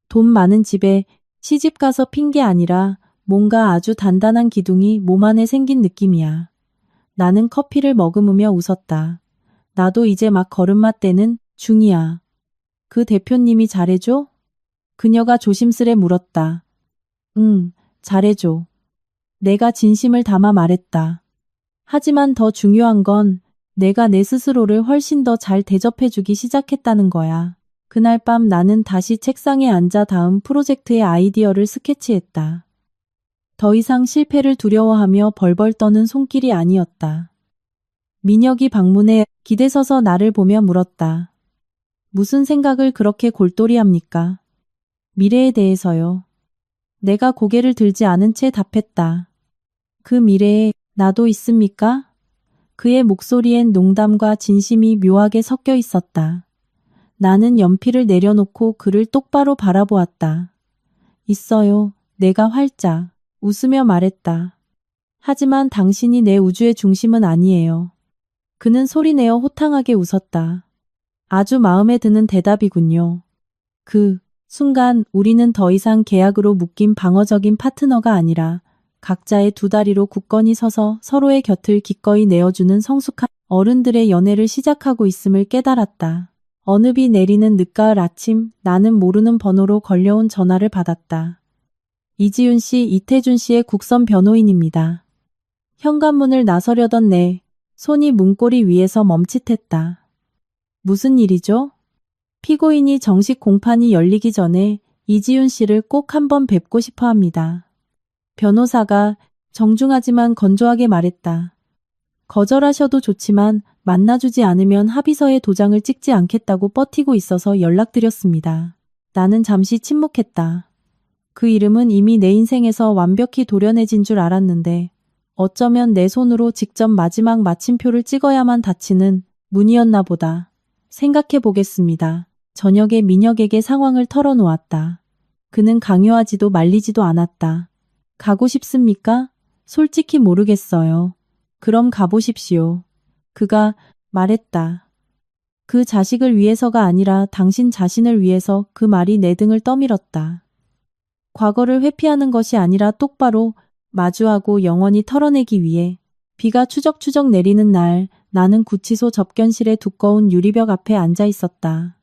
S1: 돈 많은 집에 시집가서 핀 게 아니라 뭔가 아주 단단한 기둥이 몸 안에 생긴 느낌이야. 나는 커피를 머금으며 웃었다. 나도 이제 막 걸음마 떼는 중이야. 그 대표님이 잘해줘? 그녀가 조심스레 물었다. 응, 잘해줘. 내가 진심을 담아 말했다. 하지만 더 중요한 건 내가 내 스스로를 훨씬 더 잘 대접해주기 시작했다는 거야. 그날 밤 나는 다시 책상에 앉아 다음 프로젝트의 아이디어를 스케치했다. 더 이상 실패를 두려워하며 벌벌 떠는 손길이 아니었다. 민혁이 방문해 기대서서 나를 보며 물었다. 무슨 생각을 그렇게 골똘히합니까? 미래에 대해서요. 내가 고개를 들지 않은 채 답했다. 그 미래에 나도 있습니까? 그의 목소리엔 농담과 진심이 묘하게 섞여 있었다. 나는 연필을 내려놓고 그를 똑바로 바라보았다. 있어요. 내가 활짝 웃으며 말했다. 하지만 당신이 내 우주의 중심은 아니에요. 그는 소리내어 호탕하게 웃었다. 아주 마음에 드는 대답이군요. 그 순간 우리는 더 이상 계약으로 묶인 방어적인 파트너가 아니라 각자의 두 다리로 굳건히 서서 서로의 곁을 기꺼이 내어주는 성숙한 어른들의 연애를 시작하고 있음을 깨달았다. 어느 비 내리는 늦가을 아침, 나는 모르는 번호로 걸려온 전화를 받았다. 이지윤 씨, 이태준 씨의 국선 변호인입니다. 현관문을 나서려던 내 손이 문고리 위에서 멈칫했다. 무슨 일이죠? 피고인이 정식 공판이 열리기 전에 이지윤 씨를 꼭 한번 뵙고 싶어 합니다. 변호사가 정중하지만 건조하게 말했다. 거절하셔도 좋지만 만나주지 않으면 합의서에 도장을 찍지 않겠다고 버티고 있어서 연락드렸습니다. 나는 잠시 침묵했다. 그 이름은 이미 내 인생에서 완벽히 도려내진 줄 알았는데 어쩌면 내 손으로 직접 마지막 마침표를 찍어야만 닫히는 문이었나 보다. 생각해 보겠습니다. 저녁에 민혁에게 상황을 털어놓았다. 그는 강요하지도 말리지도 않았다. 가고 싶습니까? 솔직히 모르겠어요. 그럼 가보십시오. 그가 말했다. 그 자식을 위해서가 아니라 당신 자신을 위해서. 그 말이 내 등을 떠밀었다. 과거를 회피하는 것이 아니라 똑바로 마주하고 영원히 털어내기 위해. 비가 추적추적 내리는 날 나는 구치소 접견실의 두꺼운 유리벽 앞에 앉아 있었다.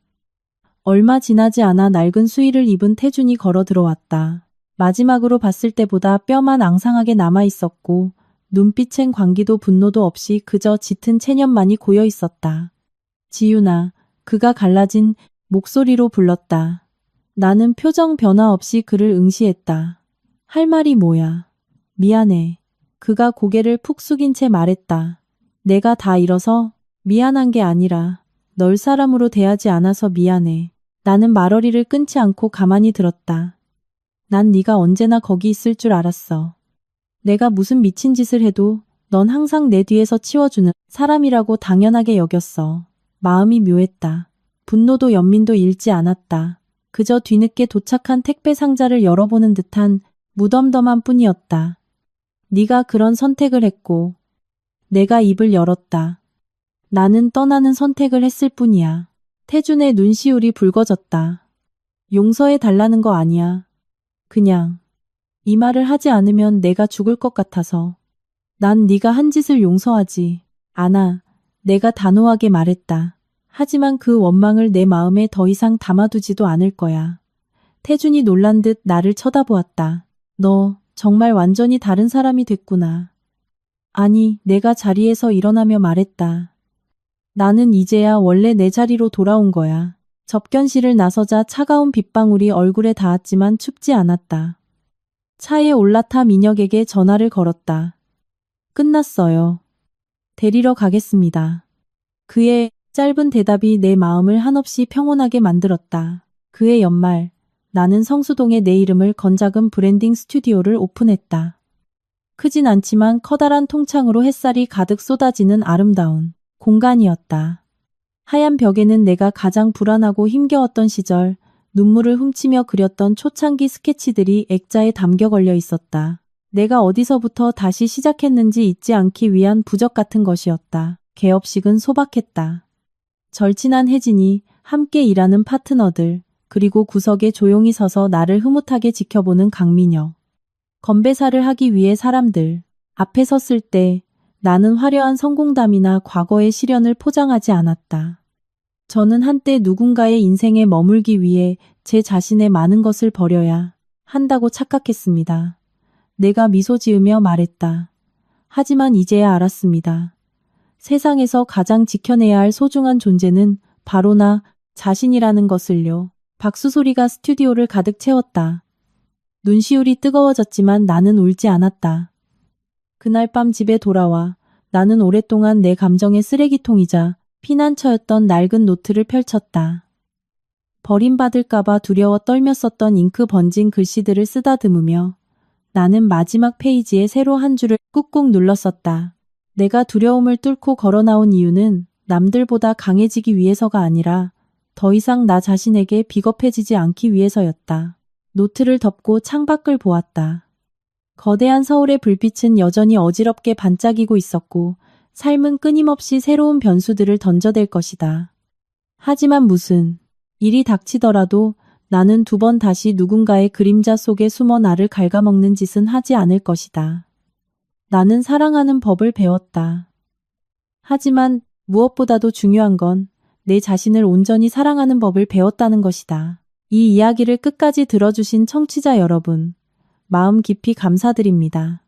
S1: 얼마 지나지 않아 낡은 수의를 입은 태준이 걸어 들어왔다. 마지막으로 봤을 때보다 뼈만 앙상하게 남아 있었고 눈빛엔 광기도 분노도 없이 그저 짙은 체념만이 고여 있었다. 지윤아, 그가 갈라진 목소리로 불렀다. 나는 표정 변화 없이 그를 응시했다. 할 말이 뭐야? 미안해. 그가 고개를 푹 숙인 채 말했다. 내가 다 잃어서 미안한 게 아니라 널 사람으로 대하지 않아서 미안해. 나는 말어리를 끊지 않고 가만히 들었다. 난 네가 언제나 거기 있을 줄 알았어. 내가 무슨 미친 짓을 해도 넌 항상 내 뒤에서 치워주는 사람이라고 당연하게 여겼어. 마음이 묘했다. 분노도 연민도 잃지 않았다. 그저 뒤늦게 도착한 택배 상자를 열어보는 듯한 무덤덤한 뿐이었다. 네가 그런 선택을 했고 내가 입을 열었다. 나는 떠나는 선택을 했을 뿐이야. 태준의 눈시울이 붉어졌다. 용서해 달라는 거 아니야. 그냥 이 말을 하지 않으면 내가 죽을 것 같아서. 난 네가 한 짓을 용서하지 않아. 내가 단호하게 말했다. 하지만 그 원망을 내 마음에 더 이상 담아두지도 않을 거야. 태준이 놀란 듯 나를 쳐다보았다. 너 정말 완전히 다른 사람이 됐구나. 아니, 내가 자리에서 일어나며 말했다. 나는 이제야 원래 내 자리로 돌아온 거야. 접견실을 나서자 차가운 빗방울이 얼굴에 닿았지만 춥지 않았다. 차에 올라타 민혁에게 전화를 걸었다. 끝났어요. 데리러 가겠습니다. 그의 짧은 대답이 내 마음을 한없이 평온하게 만들었다. 그해 연말, 나는 성수동에 내 이름을 건 작은 브랜딩 스튜디오를 오픈했다. 크진 않지만 커다란 통창으로 햇살이 가득 쏟아지는 아름다운 공간이었다. 하얀 벽에는 내가 가장 불안하고 힘겨웠던 시절, 눈물을 훔치며 그렸던 초창기 스케치들이 액자에 담겨 걸려 있었다. 내가 어디서부터 다시 시작했는지 잊지 않기 위한 부적 같은 것이었다. 개업식은 소박했다. 절친한 혜진이, 함께 일하는 파트너들, 그리고 구석에 조용히 서서 나를 흐뭇하게 지켜보는 강민혁. 건배사를 하기 위해 사람들 앞에 섰을 때 나는 화려한 성공담이나 과거의 시련을 포장하지 않았다. 저는 한때 누군가의 인생에 머물기 위해 제 자신의 많은 것을 버려야 한다고 착각했습니다. 내가 미소 지으며 말했다. 하지만 이제야 알았습니다. 세상에서 가장 지켜내야 할 소중한 존재는 바로 나 자신이라는 것을요. 박수 소리가 스튜디오를 가득 채웠다. 눈시울이 뜨거워졌지만 나는 울지 않았다. 그날 밤 집에 돌아와 나는 오랫동안 내 감정의 쓰레기통이자 피난처였던 낡은 노트를 펼쳤다. 버림받을까봐 두려워 떨며 썼던 잉크 번진 글씨들을 쓰다듬으며 나는 마지막 페이지에 새로 한 줄을 꾹꾹 눌렀었다. 내가 두려움을 뚫고 걸어 나온 이유는 남들보다 강해지기 위해서가 아니라 더 이상 나 자신에게 비겁해지지 않기 위해서였다. 노트를 덮고 창밖을 보았다. 거대한 서울의 불빛은 여전히 어지럽게 반짝이고 있었고 삶은 끊임없이 새로운 변수들을 던져댈 것이다. 하지만 무슨 일이 닥치더라도 나는 두 번 다시 누군가의 그림자 속에 숨어 나를 갉아먹는 짓은 하지 않을 것이다. 나는 사랑하는 법을 배웠다. 하지만 무엇보다도 중요한 건 내 자신을 온전히 사랑하는 법을 배웠다는 것이다. 이 이야기를 끝까지 들어주신 청취자 여러분, 마음 깊이 감사드립니다.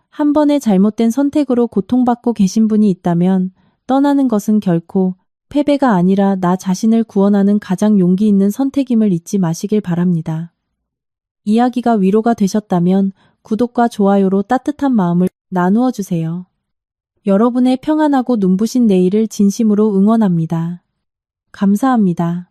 S1: 한 번의 잘못된 선택으로 고통받고 계신 분이 있다면 떠나는 것은 결코 패배가 아니라 나 자신을 구원하는 가장 용기 있는 선택임을 잊지 마시길 바랍니다. 이야기가 위로가 되셨다면 구독과 좋아요로 따뜻한 마음을 나누어 주세요. 여러분의 평안하고 눈부신 내일을 진심으로 응원합니다. 감사합니다.